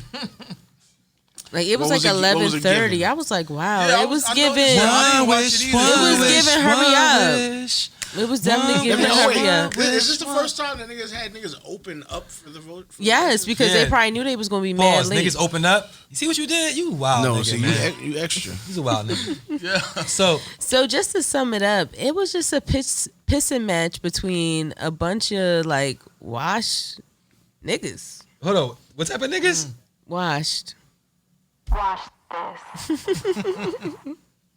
Like it was What was like it- what was it 11:30. giving? I was like, wow. Yeah, it was I giving. noticed that. I didn't watch it either. It was giving hurry up. wish. It was definitely giving Wait, hurry up. Is this the first time that niggas had niggas open up for the vote? Yes, because they Yeah. probably knew they was gonna be mad Pause. late. Niggas opened up. You see what you did? You wild No, nigga, see, man. you extra. He's a wild nigga. Yeah. So So just to sum it up, it was just a pissing match between a bunch of like washed niggas. hold on. What type of niggas? Washed. Watch this. All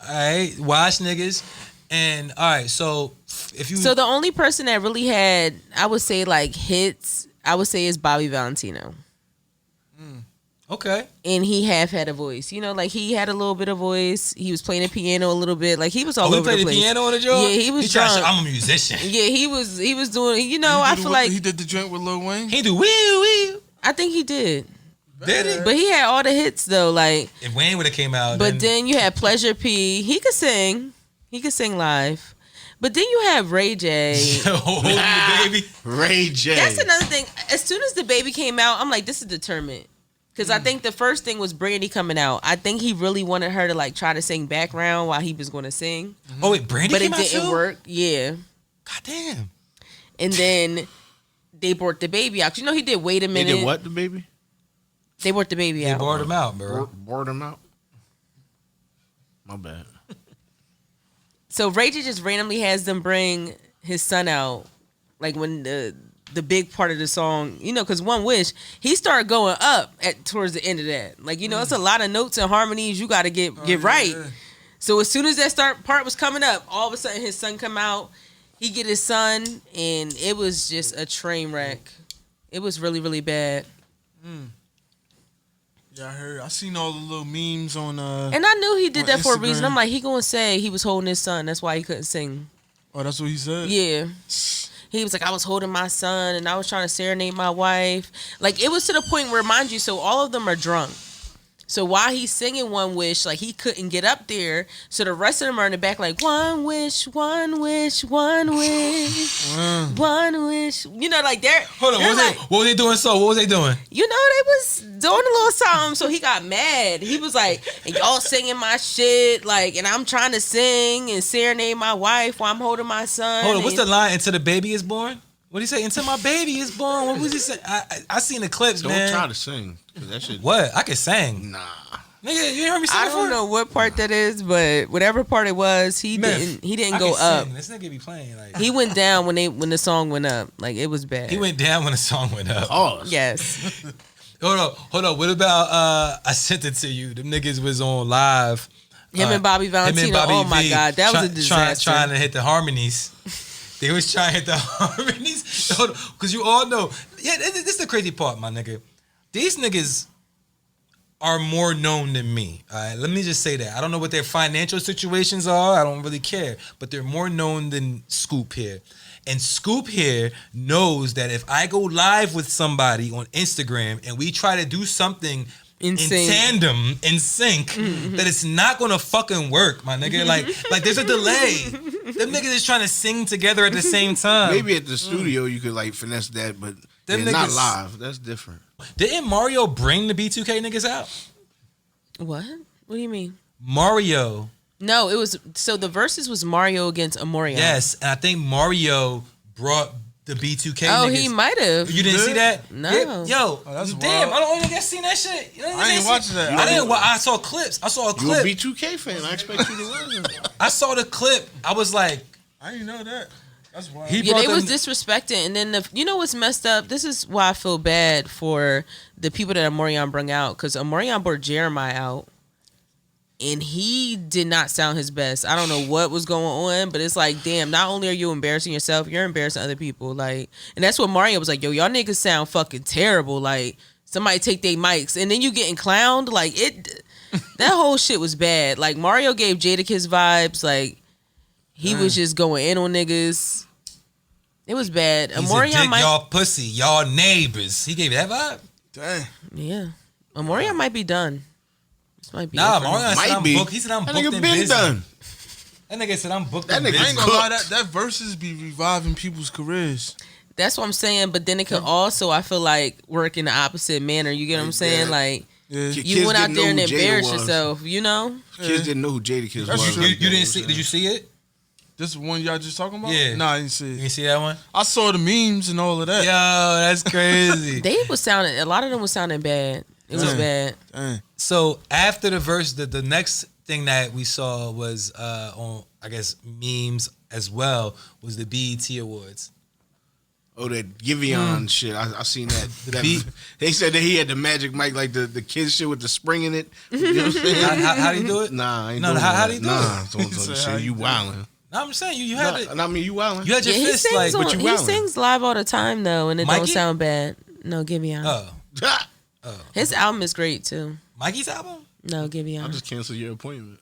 right, wash niggas. And all right, so if you So the only person that really had, I would say, like hits, I would say is Bobby Valentino. okay, And he half had a voice. You know, like he had a little bit of voice. He was playing the piano a little bit. Like he was all we over the played the place. piano on the joint. Yeah, he was tried to say, drunk. I'm a musician. Yeah, he was doing, you know, I feel like, he did the joint with Lil Wayne. He do wee. I think he did. Did he? But he had all the hits though, like, If Wayne would have came out, but then you had Pleasure P. He could sing live. But then you have Ray J. holding the baby. Ray J. That's another thing. As soon as the baby came out, I'm like, this is determined. Because I think the first thing was Brandy coming out. I think he really wanted her to like try to sing background while he was going to sing. Oh wait, Brandy But came it out didn't too? work. Yeah. God damn. And then they brought the baby out. You know, he did Wait a They Minute. did what, the baby? They brought the baby They out. bored him out, bro. Bored him out? My bad. So Ray J just randomly has them bring his son out, like when the big part of the song, you know, because One Wish, he started going up towards the end of that. Like, you know, it's a lot of notes and harmonies you got to get right. Yeah. So as soon as that part was coming up, all of a sudden his son come out, he get his son, and it was just a train wreck. It was really, really bad. Yeah, I heard. I seen all the little memes on. And I knew he did On that for a reason. Instagram. I'm like, he gonna say he was holding his son. That's why he couldn't sing. Oh, that's what he said. Yeah. He was like, I was holding my son and I was trying to serenade my wife. Like, it was to the point where, mind you, so all of them are drunk. So while he's singing One Wish, like, he couldn't get up there. So the rest of them are in the back like, one wish, one wish, one wish, one wish. You know, like, they're... Hold on, they're what was they doing? So what was they doing? you know, they was doing a little something, so he got mad. He was like, and y'all singing my shit, like, and I'm trying to sing and serenade my wife while I'm holding my son. Hold on, what's and- the line? Until the baby is born? What did he say? Until my baby is born. What was he saying? I seen the clips, Don't man. try to sing. 'Cause that shit. What? I can sing. Nah. Nigga, you heard me sing I before? don't know what part that is, but whatever part it was, he Myth. didn't I go can up. sing. This nigga be playing like He went down when the song went up. Like, it was bad. he went down when the song went up. Pause. Yes. Hold on. What about I sent it to you? Them niggas was on live. Him and Bobby Valentino. Oh my V God, that was a disaster. Trying to hit the harmonies. They was trying to hit the harmonies. Because you all know. Yeah, this is the crazy part, my nigga. These niggas are more known than me. All right, let me just say that. I don't know what their financial situations are. I don't really care, but they're more known than Scoop here. And Scoop here knows that if I go live with somebody on Instagram and we try to do something in tandem, in sync, that it's not gonna fucking work, my nigga. Like there's a delay. Them niggas is trying to sing together at the same time. Maybe at the studio you could like finesse that, but they're not live. That's different. Didn't Mario bring the B2K niggas out? What? What do you mean? Mario. No, it was so the verses was Mario against Omarion. Yes, and I think Mario brought the B2K Oh, niggas. he might have. You didn't see that? No. Yeah, yo, that's damn, wild. I don't think I seen that shit. You know, I ain't watching that. I didn't. I saw clips. I saw a You a clip. B2K fan? I expect you to win. I saw the clip. I was like, I didn't know that. That's wild. he Yeah, brought they them. was disrespecting, and then you know what's messed up? This is why I feel bad for the people that Omarion brung out, because Omarion brought Jeremiah out, and he did not sound his best. I don't know what was going on, but it's like, damn, not only are you embarrassing yourself, you're embarrassing other people. Like, and that's what Mario was like, yo, y'all niggas sound fucking terrible. Like, somebody take their mics, and then you getting clowned. Like, that whole shit was bad. Like, Mario gave Jadakiss vibes. Like, he was just going in on niggas. It was bad. He's a dick, y'all pussy, y'all neighbors. He gave you that vibe? Dang. Yeah. Omarion might be done. This might be Nah, it for him. Mario said I'm booked. He said I'm That booked nigga and been busy. done. That nigga said I'm booked That and nigga busy. I ain't gonna lie, Cooked. that verses be reviving people's careers. That's what I'm saying. But then it could also, I feel like, work in the opposite manner. You get what I'm saying? Yeah. Like, Yeah. you went out there and Kids didn't know who Jada embarrassed was. yourself, you know? Kids didn't know who Jadakiss That's was. true. You didn't see? Did you see it? This is one y'all just talking about? Yeah. Nah, I didn't see You it. didn't see that one? I saw the memes and all of that. Yo, that's crazy. They was sounding, a lot of them was sounding bad. It was Yeah. bad. Dang. So after the verse, the next thing that we saw was on, I guess, memes as well, was the BET Awards. Oh, that Giveon shit. I seen that. beat. They said that he had the magic mic, like the kids shit with the spring in it. You know what I'm saying? How do you do it? Nah, I ain't No, doing how that. do you do Nah, it? don't He said, shit. how You you do wildin'. No, I'm saying you had it. I mean, you wildin'. You had your Yeah, he fist sings, like, on, but you he wildin'. sings live all the time, though, and it don't Mikey? sound bad. No, Giveon. oh, His album is great, too. Mikey's album? No, I'll Giveon. just cancel your appointment.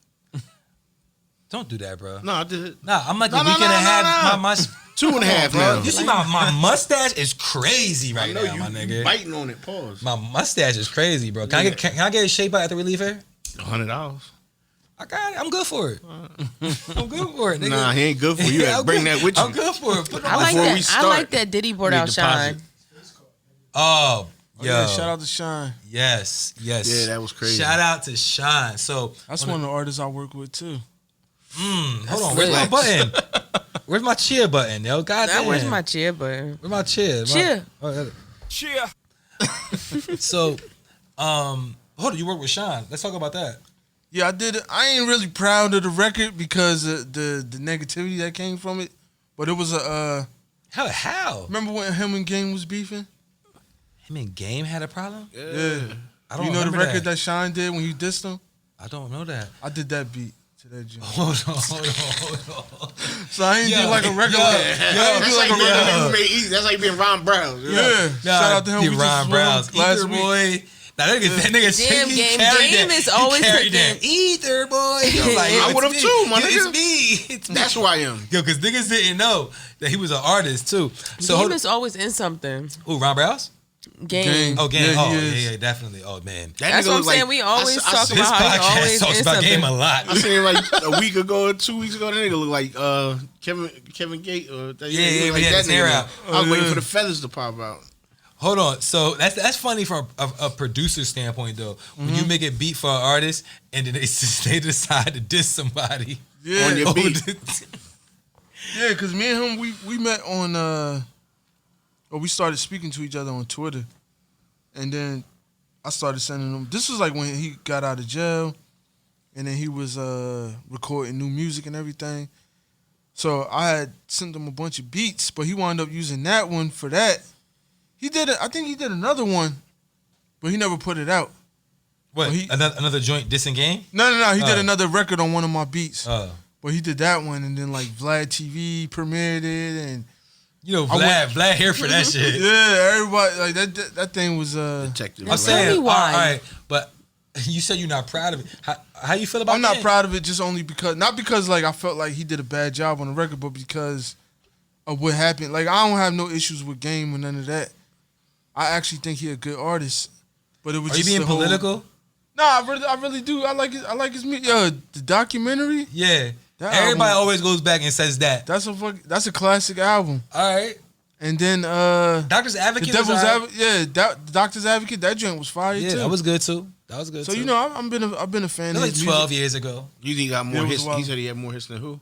Don't do that, bro. No, I did. Nah, I'm like No, a no, week no, and a no, half. no. My 2.5 now. you see my mustache is crazy I right know now, you my nigga. biting on it. Pause. My mustache is crazy, bro. Can I get a shape out after we leave here? $100. I got it. I'm good for it. I'm good for it, nigga. Nah, he ain't good for you. You gotta I'm bring good- that with you. I'm good for it. Put it I on like Before that. we I start, like that Diddy brought need out deposit. Shine. Oh, Oh, yo. yeah, shout out to Shine. Yes. Yeah, that was crazy. Shout out to Shine. So, That's one of the artists I work with too. hold on. Where's my lit. button? Where's my cheer button, yo? God Now, damn. where's my chair button? Where's my cheer? Cheer. Cheer. So, hold on. You work with Shine. Let's talk about that. Yeah, I did it. I ain't really proud of the record because of the negativity that came from it. But it was a How? remember when him and Game was beefing? Him and Game had a problem? Yeah. I don't You know the remember record that. that Shine did when you dissed him? I don't know that. I did that beat to that joint. Hold on. So I ain't do like a record. Yo, I ain't That's do like like a record. being made easy. That's like being Ron Brown. Yeah. Shout out to him. We just Ron Browns. swung last Ether week. boy. Now that nigga Damn, he Game. carried Game that. is always he carried picking- that. Ether boy. He was like, I yo, would've it's too, my me. nigga. It's me. It's me. That's who I am. Yo, because niggas didn't know that he was an artist too. So Game is always in something. who, Ron Browns? Game. Oh, Game. Yeah, he Oh, is. yeah, definitely. Oh, man. That's what I'm saying. We always talk This about how he podcast always talks in about Game a something. lot. I seen him like a week ago or 2 weeks ago. That nigga look like Kevin Gate. Or that, Yeah, he look he had his hair nigga. out. I was waiting yeah. for the feathers to pop out. Hold on. So that's funny from a producer standpoint, though. When you make a beat for an artist and then they decide to diss somebody. Yeah. On your over beat. the- Yeah, because me and him, we met on, or we started speaking to each other on Twitter. And then I started sending him, this was like when he got out of jail. And then he was recording new music and everything. So I had sent him a bunch of beats, but he wound up using that one for that. I think he did another one, but he never put it out. What? Well, he- another joint dissing Game? No. He did Oh. another record on one of my beats. Oh. But he did that one, and then like Vlad TV premiered it, and You know, I went- Vlad here for that shit. yeah, everybody like that thing was Detective. I'm Tell me saying, why. all right, but You said you're not proud of it. How you feel about? I'm not proud of it, just only because not because like I felt like he did a bad job on the record, but because of what happened. Like I don't have no issues with Game or none of that. I actually think he a good artist, but it was. Are just you being political? No, I really do. I like his music. The documentary. Yeah. That Everybody album, always goes back and says that. That's a classic album. All right. And then Doctor's Advocate. The Devil's was all right. Advocate. Doctor's Advocate. That joint was fire too. Yeah, that was good too. So you know, I've been a fan. That of was his like 12 music. years ago. You think he got more It was hits? wild. He said he had more hits than who?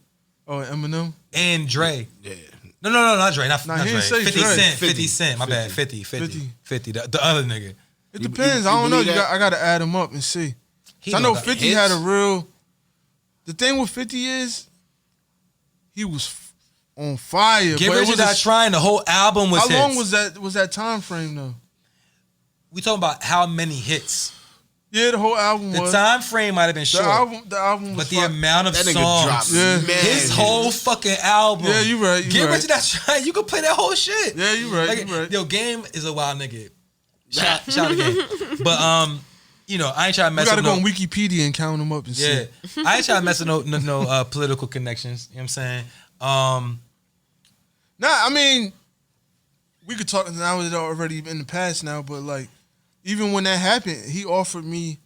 Oh, Eminem. And Dre. Yeah. No, not Dre. Not Nah, Dre. he didn't say 50 Dre. Cent. 50 50. Cent. My bad. 50. The other nigga. It depends. you I don't know. believe that? I got to add them up and see. He I know don't got 50 hits. had a real. The thing with 50 is he was on fire. Get but it Rich or was Die Trying. The whole album was How long hits. was that time frame though? We talking about how many hits. Yeah, the whole album The was. time frame might have been The short, album was. but the fire. amount of That nigga songs. dropped Yeah. mad His hits. whole fucking album. Yeah, you right. Get right. Rich or Die Trying. You can play that whole shit. Yeah, you right. Like, you right. Yo, Game is a wild nigga. Shout out to Game. But you know, I ain't trying to We mess gotta with go no. on Wikipedia and count them up and Yeah, see. I ain't trying to mess with no political connections. You know what I'm saying? Nah, I mean, we could talk now. It's already in the past now, but like, even when that happened, he offered me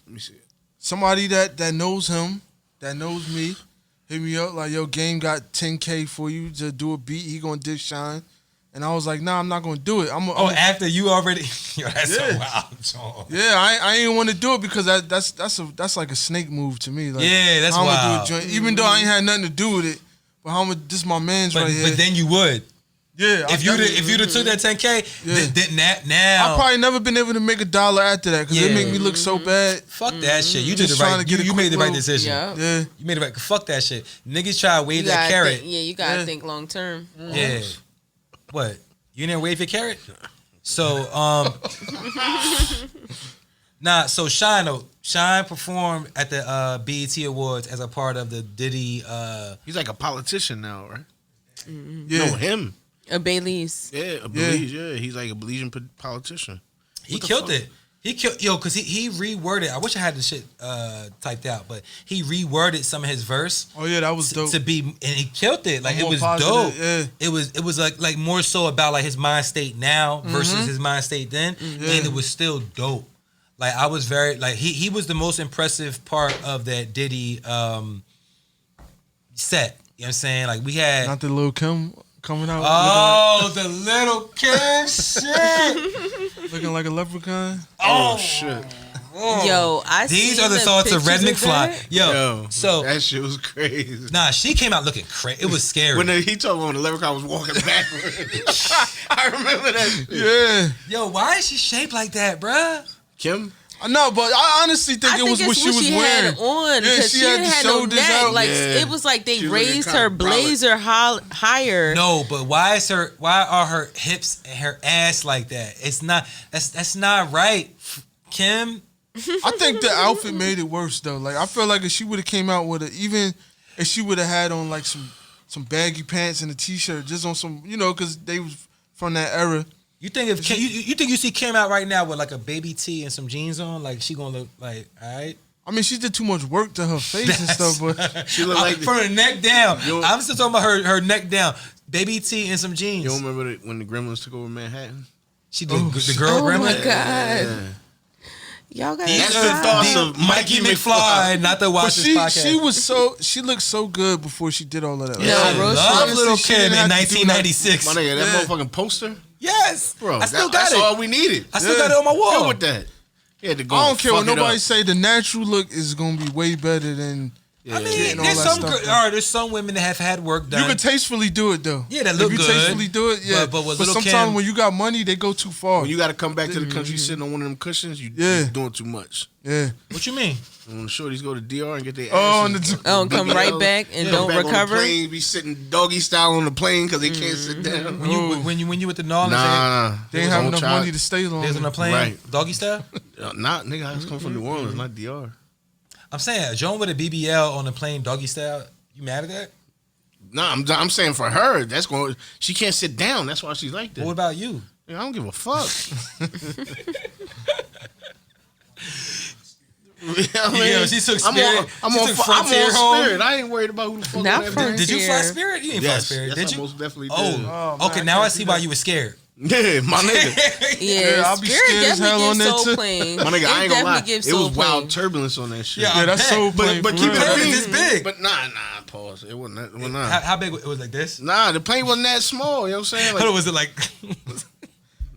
Let me see it. somebody that knows him, that knows me, hit me up like, yo, Game got 10K for you to do a beat. He gonna dick Shine, and I was like, nah, I'm not gonna do it. After you already, yo, that's Yeah. so wild, John. Yeah, I ain't want to do it because that's like a snake move to me. Like, Yeah, that's how I'ma wild. do a joint, even though I ain't had nothing to do with it. But how much? This my man's But right here. but then you would yeah, if you'd have took that 10K. Yeah. Then that now I probably never been able to make $1 after that because it Yeah. make me look so bad. fuck that shit. You did Just the trying right. to get a You made quick the right little- decision. Yeah. Yeah, You made the right. Fuck that shit. Niggas try to wave You that gotta carrot. think, you gotta Yeah. think long term. Yeah. What? You didn't wave your carrot? So nah. So Shine performed at the BET Awards as a part of the Diddy. He's like a politician now, right? yeah. No, him. A Bailey's. Yeah, a Belize. Yeah, he's like a Belizean politician. He What the killed fuck? it. He killed because he reworded. I wish I had the shit typed out, but he reworded some of his verse Oh yeah, that was dope. to be, and he killed it. Like it More was positive, dope. yeah. It was like more so about like his mind state now versus his mind state then, Yeah. and it was still dope. Like I was very like he was the most impressive part of that Diddy set. You know what I'm saying? Like we had. Not the Lil Kim coming out Oh, the little kid shit. looking like a leprechaun. Oh, shit. Yo, I These seen are the thoughts of Red pictures McFly. that. Yo, so that shit was crazy. nah, she came out looking crazy. It was scary. When he told me when the leprechaun was walking backwards. I remember that shit. Yeah, Yo, why is she shaped like that, bruh? Kim? no, but I honestly think I it think was it's what she was wearing. had on Yeah, because she she had didn't the have no shoulders neck. out. Like Yeah. it was like they She was looking raised kinda her brolic. blazer higher. No, but why are her hips and her ass like that? It's not that's not right. Kim, I think the outfit made it worse though. Like I feel like if she would have came out with even if she would have had on like some baggy pants and a t-shirt, just on some, because they was from that era. you think if Kim, you think you see Kim out right now with like a baby tee and some jeans on, like she gonna look like all right? I mean, she did too much work to her face and stuff, but She looked like from the neck down. You- I'm still talking about her neck down, baby tee and some jeans. You don't remember when the Gremlins took over Manhattan? She did the girl Oh grandma. my god, y'all got That's the thoughts of Mikey Mikey McFly, not the but watch this podcast. she looked so good before she did all of that. No, I Rose love Shit. Little She Kim didn't in have to do nothing. 1996. My nigga, that Yeah. motherfucking poster? Yes, Bro, I still got that's it. all we needed. I still Yeah. got it on my Good wall. with that. He had to go I don't and care what fuck it nobody up. say. The natural look is gonna be way better than Yeah. I mean, Getting all there's that some stuff good, done. all right, there's some women that have had work done. you could tastefully do it though. Yeah, that look if you good. tastefully do it, yeah. But with Lil' sometimes Kim- when you got money, they go too far. When you got to come back to the country sitting on one of them cushions, you're Yeah. doing too much. yeah. What you mean? And when the shorties go to DR and get their Oh, asses, Oh, and come right back and don't back recover? On the plane, be sitting doggy style on the plane because they can't sit down. When you with the Nolans, Nah, They ain't have don't enough try- money to stay long. they was on a plane, Right. doggy style. Not nigga, I was coming from New Orleans, not DR. I'm saying, Joan with a BBL on the plane, doggy style. You mad at that? Nah, I'm saying for her, that's going. She can't sit down. That's why she's like that. But what about you? I don't give a fuck. You know what I mean? Yeah, she took Spirit. I'm She on took Frontier Spirit. home. I ain't worried about who the fuck Not on that Frontier. plane. Did you fly Spirit? You didn't fly Spirit, yes, did I you? most definitely did. Oh, man, okay. I Now I can't see do why that. you were scared. Yeah, my nigga. Yeah, I'll be Spirit scared as hell definitely on gives that soul too. plane. My nigga, I ain't gonna lie. Gives It was soul wild plane. turbulence on that shit. Yeah, Yeah, that's bet. so plain. but for keep real. it Plane being is this big. But nah, pause. It wasn't that. Well, nah. How big it was like this? Nah, the plane wasn't that small. You know what I'm saying? How was it like?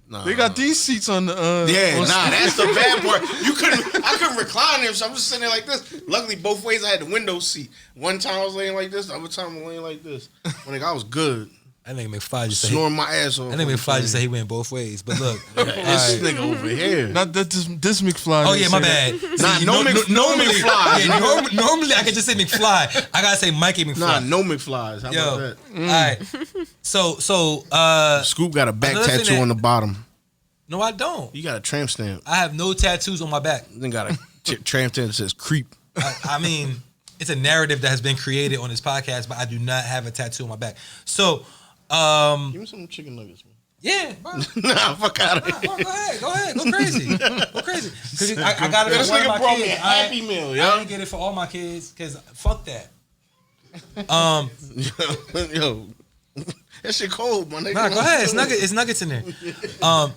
Nah. They got these seats on the. Yeah, on nah, that's the bad part. I couldn't recline there, so I'm just sitting there like this. Luckily, both ways I had the window seat. One time I was laying like this, the other time I was laying like this. When I was good, I think McFly just said. He, snoring my ass off. I think McFly just said he went both ways. But look, This alright. nigga over here. Not that this McFly. Oh didn't yeah, my say that. bad. Nah, See, no normally, McFly. Yeah, normally I could just say McFly. I gotta say Mikey McFly. Nah, no McFlies. How Yo, about that? all right. So, Scoop got a back Another thing tattoo that- on the bottom. no, I don't. You got a tramp stamp. I have no tattoos on my back. Then got a tramp stamp that says creep. I mean, it's a narrative that has been created on this podcast, but I do not have a tattoo on my back. So, Give me some chicken nuggets, man. yeah, bro. Nah, fuck out of here. Bro, go ahead, go crazy, go crazy. 'Cause I got it This for one of nigga my brought me kids. a Happy Meal, I yo. didn't get it for all my kids because fuck that. Yo, that shit cold, my nigga. Nah, go ahead. It's nuggets in there. All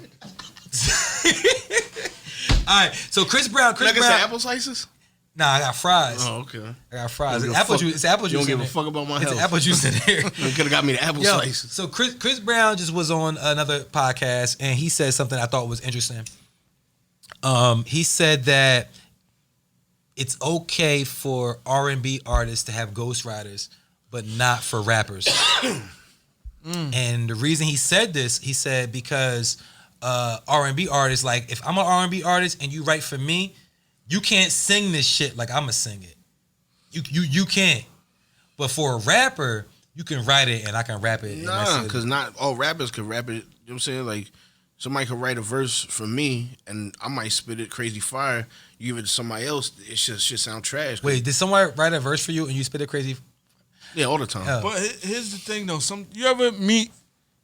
right. So Chris Brown. Nuggets and apple slices? Nah, I got fries. Oh, okay. I got fries. You It's don't apple give a juice. It's apple You juice. don't give in a there. fuck about my It's health. apple juice in there. You could have got me the apple Yo, slices. so Chris Brown just was on another podcast and he said something I thought was interesting. He said that it's okay for R&B artists to have ghostwriters, but not for rappers. And the reason he said this, he said because R&B artists, like if I'm an R&B artist and you write for me, you can't sing this shit like I'ma sing it. You can't. But for a rapper, you can write it and I can rap it. Nah, because not all rappers can rap it. You know what I'm saying? Like, somebody could write a verse for me and I might spit it crazy fire. You give it to somebody else, it should sound trash. Wait, did someone write a verse for you and you spit it crazy? Yeah, all the time. Yeah. But here's the thing though. You ever meet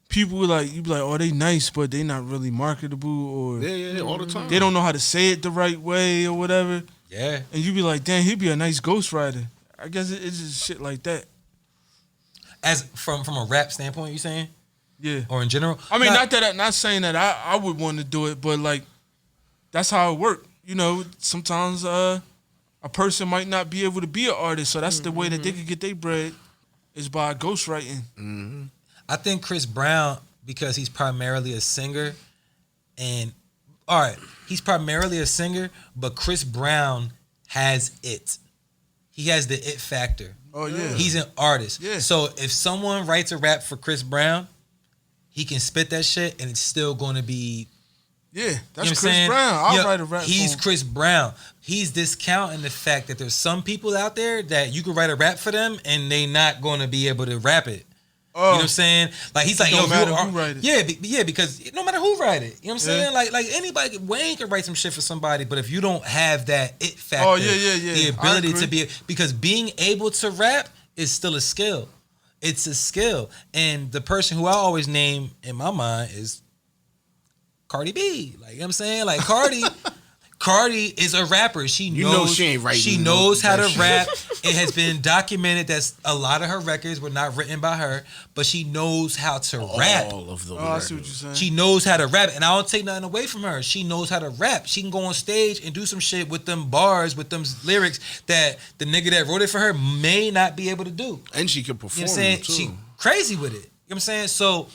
people like you be like, oh, they nice, but they not really marketable, or Yeah, all the time. they don't know how to say it the right way or whatever. Yeah. And you be like, damn, he'd be a nice ghostwriter. I guess it's just shit like that. As from a rap standpoint, you saying? Yeah. Or in general? I mean, Nah, not saying that I would want to do it, but like that's how it works. You know, sometimes a person might not be able to be an artist, so that's the way that they could get their bread is by ghostwriting. I think Chris Brown, because he's primarily a singer, and all right, he's primarily a singer, but Chris Brown has it. He has the it factor. Oh yeah. He's an artist. Yeah. So if someone writes a rap for Chris Brown, he can spit that shit and it's still going to be. Yeah, You know that's what I'm Chris saying? Brown. I'll Yeah, write a rap. He's for him. Chris Brown. He's discounting the fact that there's some people out there that you could write a rap for them and they not going to be able to rap it. You know what I'm saying? Like he's like, It don't yo, if matter you who write it. Yeah, because no matter who write it, you know what I'm Yeah. saying? Like anybody, Wayne can write some shit for somebody, but if you don't have that it factor, Oh, yeah. the I ability to agree. be, because being able to rap is still a skill. It's a skill, and the person who I always name in my mind is Cardi B. Like, you know what I'm saying? Like Cardi is a rapper. She knows, You know she ain't writing She no- knows how that to shit. rap. It has been documented that a lot of her records were not written by her, but she knows how to rap. All of them. Oh, I see what you're saying. She knows how to rap, and I don't take nothing away from her. She knows how to rap. She can go on stage and do some shit with them bars, with them lyrics that the nigga that wrote it for her may not be able to do. And she can You know perform what I'm saying? too. She crazy with it. You know what I'm saying? So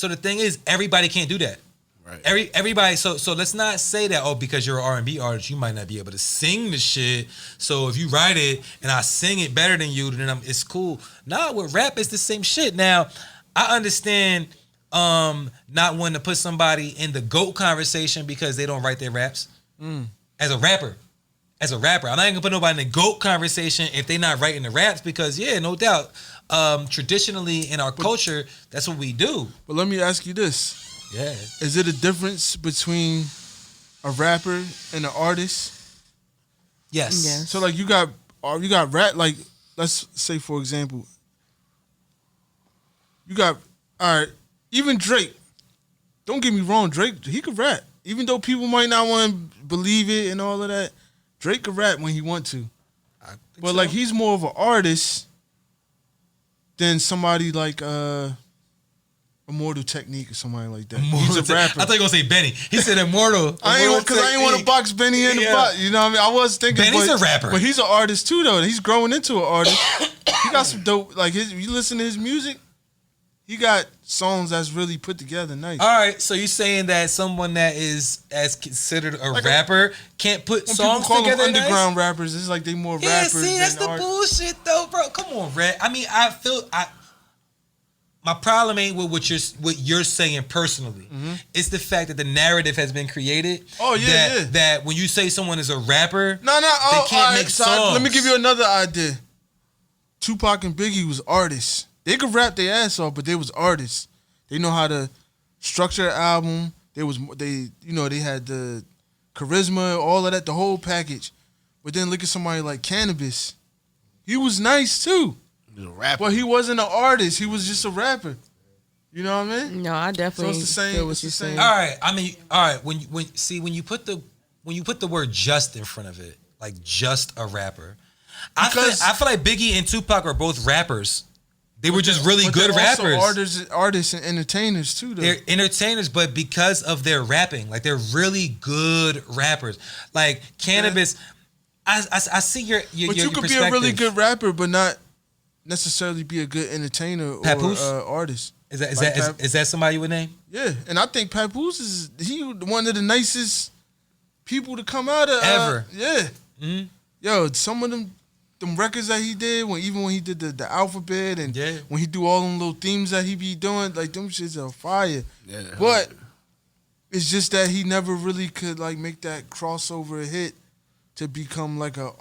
the thing is, everybody can't do that. Right. Everybody. So let's not say that, because you're an R&B artist, you might not be able to sing the shit. So if you write it and I sing it better than you, then it's cool. Nah, with rap, it's the same shit. Now, I understand not wanting to put somebody in the GOAT conversation because they don't write their raps. As a rapper, I'm not gonna put nobody in the GOAT conversation if they not writing the raps, because yeah, no doubt, traditionally in our culture, that's what we do. But let me ask you this. Yeah. Is it a difference between a rapper and an artist? Yes. Yes. So like you got rap, like let's say for example, you got all right, even Drake. Don't get me wrong, Drake, he could rap. Even though people might not want to believe it and all of that, Drake can rap when he want to, I think but so. like he's more of an artist than somebody like Immortal Technique or somebody like that. He's a rapper. I thought you were gonna say Benny. He said Immortal. I ain't want to box Benny in the butt. You know what I mean? I was thinking Benny's a rapper. But he's an artist too though. He's growing into an artist. He got some dope like you listen to his music, he got songs that's really put together nice. All right, so you're saying that someone that is as considered a Like rapper can't put When songs people call together them underground nice? rappers, it's like they more Yeah, rappers see, that's than the artists. bullshit though, bro. Come on, Red. I mean, my problem ain't with what you're saying personally. It's the fact that the narrative has been created. Oh, yeah, That when you say someone is a rapper, No, they can't all right, make so songs. let me give you another idea. Tupac and Biggie was artists. They could rap their ass off, but they was artists. They know how to structure an album. They had the charisma, all of that, the whole package. But then look at somebody like Cannabis. He was nice too. He's a rapper. But he wasn't an artist. He was just a rapper. You know what I mean? No, I definitely So it's the same- feel what it's the you're same. saying. all right. I mean, all right. When you put the word "just" in front of it, like just a rapper, I feel like Biggie and Tupac are both rappers. They were just really But good they're also rappers. artists and entertainers too though. They're entertainers, but because of their rapping, like they're really good rappers. Like Cannabis, I see your But you could be a really good rapper, but not necessarily be a good entertainer or Papoose? artist. Is that Like Pap- is that somebody you would name? Yeah, and I think Papoose is one of the nicest people to come out of Ever. Yeah, Mhm. yo, some of them records that he did when he did the alphabet and Yeah. when he do all them little themes that he be doing, like them shits are fire. Yeah. But it's just that he never really could like make that crossover hit to become like a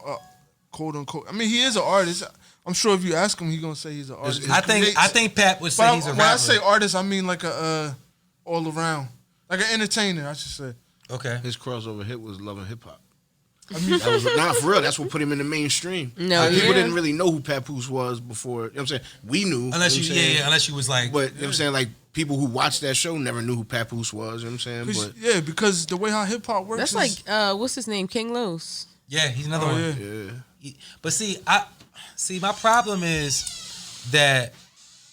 quote unquote. I mean, he is an artist. I'm sure if you ask him, he's gonna say he's an artist. His I think Pat would say But he's a when rapper. I say artist, I mean like a all around, like an entertainer, I should say. Okay. His crossover hit was Love and Hip Hop. That was not for real. That's what put him in the mainstream. No, Like, people yeah. didn't really know who Papoose was before. You know what I'm saying? We knew. Unless you you, know what I'm saying? unless you was like, But you know what I'm saying? Like people who watched that show never knew who Papoose was. You know what I'm saying? But Because the way how hip hop works, That's is, like what's his name? King Los. yeah, he's another Oh, one. yeah. yeah. But see, my problem is that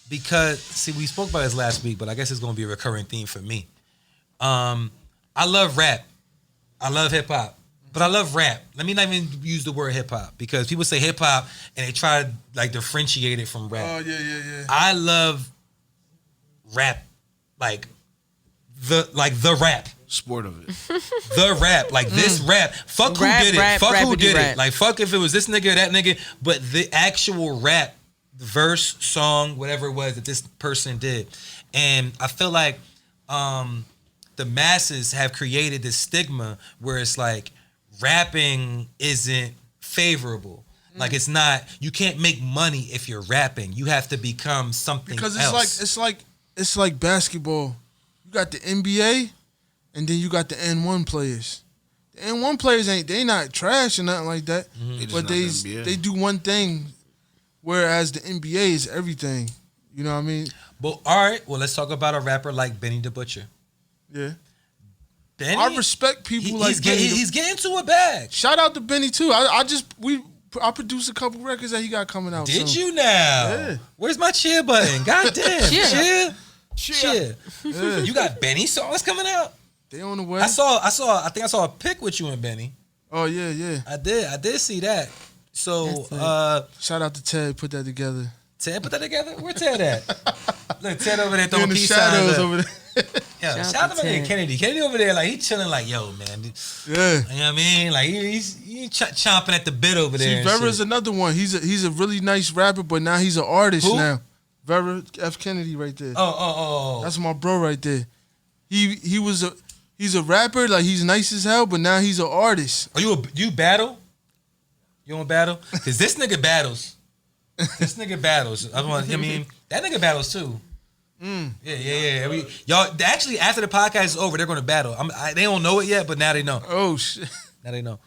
because we spoke about this last week, but I guess it's gonna be a recurring theme for me. I love rap. I love hip hop. But I love rap. Let me not even use the word hip hop because people say hip hop and they try to like differentiate it from rap. Oh yeah. I love rap, like the rap. Sport of it. The rap, like this rap. Fuck who Rap, did it. rap, Fuck who rappity did rap. it. Like fuck if it was this nigga or that nigga. But the actual rap, the verse, song, whatever it was that this person did, and I feel like the masses have created this stigma where it's like rapping isn't favorable. Like it's not. You can't make money if you're rapping. You have to become something Because else. it's like basketball. You got the NBA, and then you got the N1 players. The N1 players they not trash or nothing like that, They just but not the NBA. they do one thing, whereas the NBA is everything. You know what I mean? But all right, well let's talk about a rapper like Benny the Butcher. Yeah. Benny, I respect people like Benny. he's getting to a bag. Shout out to Benny too. I produced a couple records that he got coming out. Did soon. you now? Yeah. Where's my cheer button? God damn. Cheer. Cheer. Yeah. You got Benny songs coming out? They on the way. I think I saw a pic with you and Benny. Oh yeah. I did see that. So That's it. Shout out to Ted. Put that together. Ted put that together? Where Ted at? Look, Ted over there throwing In the peace signs shadows up. over there. Yeah, Shout shout out out to to Ted. Kennedy. Kennedy over there, like he chilling like, yo, man. Yeah. You know what I mean? Like he's chomping at the bit over there. See, and Vera's shit. another one. He's a really nice rapper, but now he's an artist Who? now. Vera F. Kennedy right there. Oh. That's my bro right there. He's a rapper, like he's nice as hell, but now he's an artist. Are you battle? You want battle? Because this nigga battles. I mean, that nigga battles too. Yeah. Y'all actually after the podcast is over, they're gonna battle. They don't know it yet, but now they know. Oh shit. Now they know.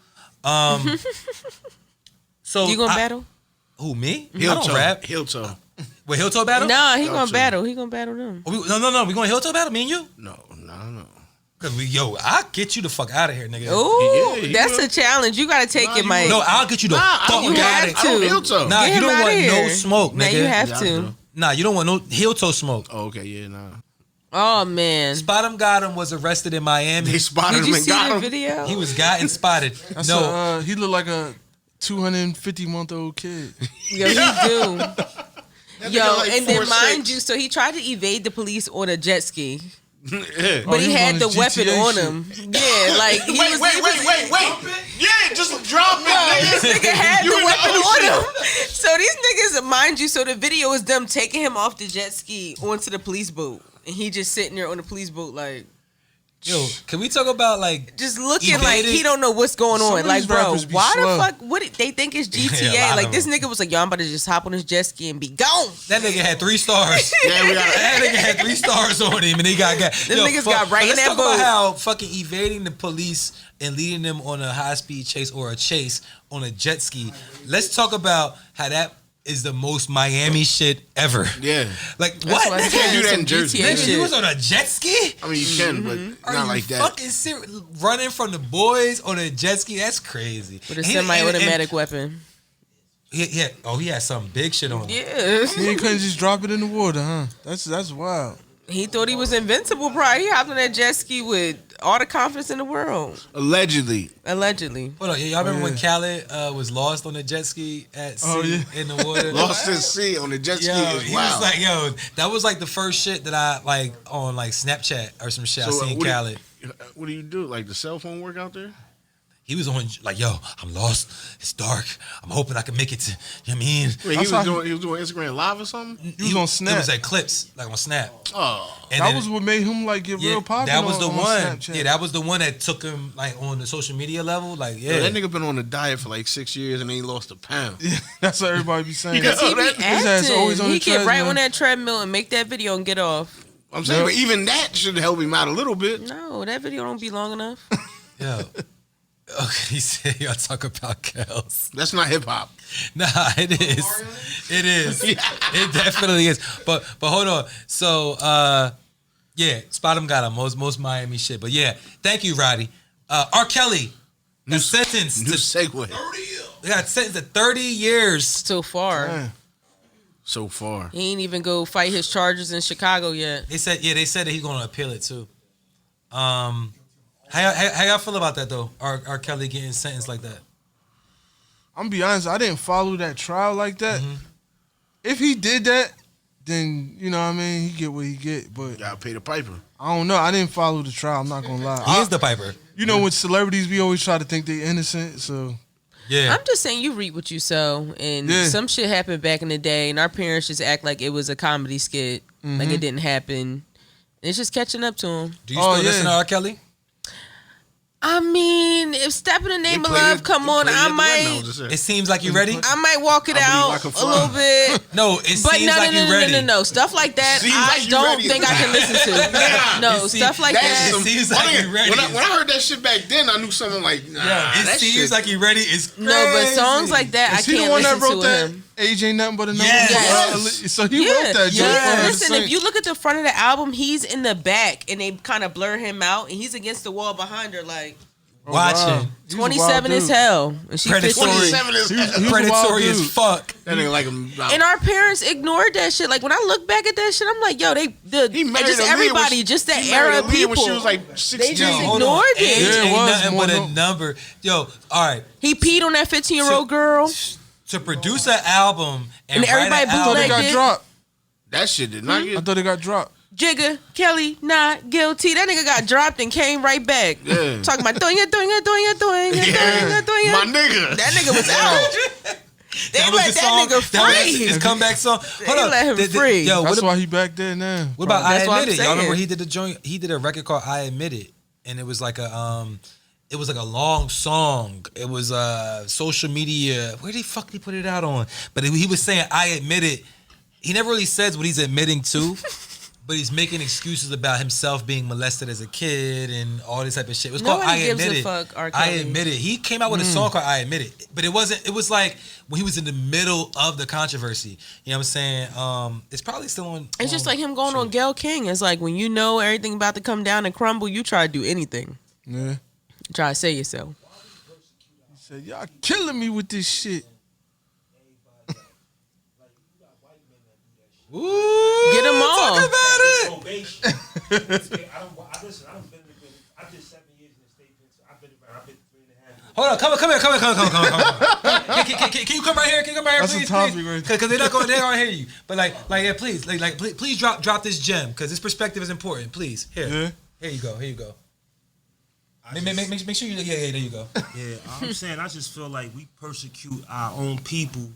So You gonna battle? Who me? I Heel don't toe. rap. Heel toe. Wait, heel toe battle? No, he No, gonna too. battle. He gonna battle them. No. We going heel toe battle? Me and you? No. Cause I'll get you the fuck out of here, nigga. Ooh, Yeah, that's good. a challenge. You gotta take it, Mike. No, I'll get you the fuck out you of have here. to. I don't heel toe. Nah, Get you him don't outta want here. no smoke, Now nigga. you have Yeah, I to. do. Nah, you don't want no heel toe smoke. Oh, okay, yeah, nah. Oh man, Spot 'em got him was arrested in Miami. They spotted did him you and see got the him. video? He was got and spotted. That's No, he looked like a 250-month-old kid. Yo, he do. That Yo, nigga like and then 4'6". mind you, so he tried to evade the police on a jet ski, Yeah. but he he was had on the his weapon GTA on shit. him. Yeah, like he was. Wait. Yeah, just drop it, This nigga. nigga had You the in the weapon ocean. on him. So these niggas, mind you, so the video is them taking him off the jet ski onto the police boat, and he just sitting there on the police boat, like yo, can we talk about like just looking like evaded? he don't know what's going Some on. of Like, these bro, rappers be why slow. the fuck? What they think is GTA? Yeah, a lot Like of this them. nigga was like, yo, I'm about to just hop on this jet ski and be gone. That nigga had 3 stars. Yeah, we got That nigga had 3 stars on him, and he got. This niggas got right in let's that talk about boat. how fucking evading the police and leading them on a high speed chase or a chase on a jet ski. Let's talk about how that is the most Miami shit ever. Yeah. Like That's what? why I Nigga, said do that some in Jersey. GTA nigga, shit. you was on a jet ski? I mean, you can, Mm-hmm. but Are not you like that. fucking serious? Running from the boys on a jet ski? That's crazy. With a And he- semi-automatic weapon. and he had some big shit on. Yeah. He couldn't just drop it in the water, huh? That's wild. He thought he was invincible, probably. He hopped on that jet ski with all the confidence in the world. Allegedly. Allegedly. Hold on, y'all remember when yeah. Khaled was lost on a jet ski at sea Oh, yeah. in the water? Lost at sea on the jet ski Yo, is he wild. was like, that was like the first shit that I like on like Snapchat or some shit. I seen Khaled. What do you do? Like the cell phone work out there? He was on like, yo, I'm lost. It's dark. I'm hoping I can make it to. You know what I mean? Wait, That's he was doing Instagram live or something? He was on Snap. It was like clips, like on Snap. Oh. And That then- was what made him like get real popular. that was the on one. Snapchat. Yeah, that was the one that took him like on the social media level. Like, yeah, Yo, that nigga been on a diet for like 6 years and ain't lost a pound. Yeah, that's what everybody be saying. Because he be that- his ass acting. always on He the get right treadmill. on that treadmill and make that video and get off. I'm saying, but even that should help him out a little bit. No, that video don't be long enough. yo. Okay, he said y'all talk about girls. That's not hip hop. Nah, it is. It is. It definitely is. But hold on. So yeah, Spot 'em got him. Most Miami shit. But yeah, thank you, Roddy. R. Kelly got sentenced New to segue. they got sentenced to 30 years. So far. Man. So far. He ain't even go fight his charges in Chicago yet. They said that he's gonna appeal it too. How y'all feel about that though? R. Kelly getting sentenced like that? I'm gonna be honest, I didn't follow that trial like that. Mm-hmm. If he did that, then you know what I mean, he get what he get. But Gotta pay the piper. I don't know. I didn't follow the trial. I'm not gonna lie. He is the piper. You know, with celebrities, we always try to think they innocent. So Yeah. I'm just saying you reap what you sow, and Yeah. some shit happened back in the day, and our parents just act like it was a comedy skit, like it didn't happen. It's just catching up to them. Do you Oh, still yeah. listen to R. Kelly? I mean, if Step in the Name of played Love it- come they on, played it I at the wedding, might, was just saying. It seems like you ready. I might walk it I believe I out can a fly. little bit. No, it But seems no, like no, you no, ready. no, no, stuff like that, Seems I like you don't ready. think I can listen to. No, It stuff like That's that. some- seems like When you ready. I heard that shit back then, I knew something like, nah, It that seems shit. like you ready. It's crazy. No, but songs like that, is I he the can't one that listen wrote to that? him. Age ain't nothing but a number. Yes. So he Yeah, wrote that. yeah. joint for the Listen, if Saints. you look at the front of the album, he's in the back, and they kind of blur him out, and he's against the wall behind her, like Oh, wow. watching. He's a wild 27 is dude. hell, and she Predatory. 15. 27 is He was a wild Predatory dude. as fuck. that nigga like him. And our parents ignored that shit. Like when I look back at that shit, I'm like, yo, He married just Aaliyah everybody, when she- just that he married era of Aaliyah people. when she was like 16. They just Hold ignored on. it. Age Yeah, it ain't was nothing more but a no- number. Yo, all right. He peed on that 15-year-old girl. To produce an album And and, everybody write an I thought album, it got Bootlegged it. dropped. That shit did not I get. thought it got dropped. Jigga, Kelly, not guilty. That nigga got dropped and came right back. Yeah. Talking about doing it. My nigga. That nigga was out. They that was let the that song. nigga That was free. his comeback song. Hold on. let him free. Yo, That's what, why he back there now. what about I That's what I'm Admit It? Y'all remember saying. he did the joint? He did a record called I Admit It, and it was like a long song. It was social media. Where the fuck did he put it out on? But he was saying I admit it. He never really says what he's admitting to. but he's making excuses about himself being molested as a kid and all this type of shit. It was called Nobody I gives Admit a It. fuck, R. I Kelly. Admit It. He came out with a song called I Admit It. But it wasn't, it was like when he was in the middle of the controversy. You know what I'm saying? It's probably still on. It's just like him going on Gayle King. It's like when you know everything about to come down and crumble, you try to do anything. Yeah. Try to say yourself. He said, y'all killing me with this shit. Ooh, Get 'em all. Talk about it. Probation. I done been. I did 7 years in the state penitentiary. I've been 3.5 years. Hold on, come here. Can you come right here? Can you come right here, That's please? a topic right there. Because they're not going to hear you. But yeah, please drop this gem because this perspective is important. Please, here, Yeah. Here you go. Make sure you, there you go. Yeah, I'm saying I just feel like we persecute our own people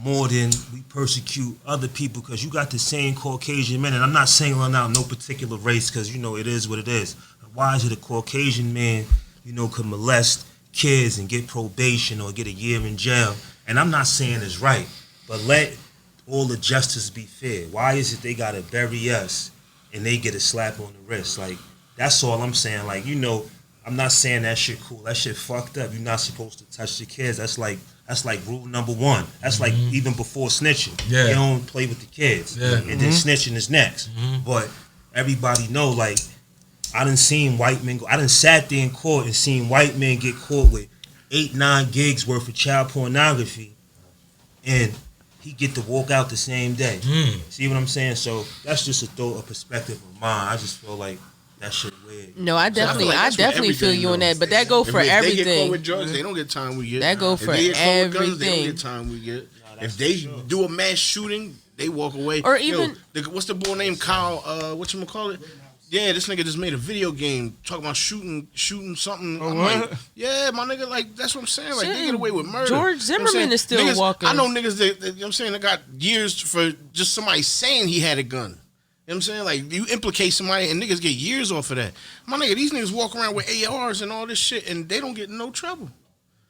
more than we persecute other people because you got the same Caucasian men, and I'm not singling out no particular race because, you know, it is what it is. Why is it a Caucasian man, you know, could molest kids and get probation or get a year in jail? And I'm not saying it's right, but let all the justice be fair. Why is it they got to bury us and they get a slap on the wrist? Like, that's all I'm saying. Like, you know, I'm not saying that shit cool. That shit fucked up. You're not supposed to touch the kids. That's like rule number one. That's like even before snitching. Yeah. You don't play with the kids. Yeah. And then snitching is next. But everybody know, like, I done seen white men I done sat there in court and seen white men get caught with 8-9 gigs worth of child pornography and he get to walk out the same day. See what I'm saying? So that's just a perspective of mine. I just feel like that shit weird. No, I definitely that's with feel everything, you on though. that. But that go for If they get caught everything. with drugs, they don't get time we get. That go If for they get caught with guns, they don't everything. get time we get. If they do a mass shooting, they walk away. Or even- what's the boy named Kyle? Whatchamacallit? Yeah, this nigga just made a video game talking about shooting something. I'm what? like, yeah, my nigga, like that's what I'm saying. Like they get away with murder. George You know what I'm Zimmerman saying? is still Niggas, walking. I know niggas that you know what I'm saying, that got years for just somebody saying he had a gun. You know what I'm saying? Like, you implicate somebody and niggas get years off of that. My nigga, these niggas walk around with ARs and all this shit and they don't get in no trouble.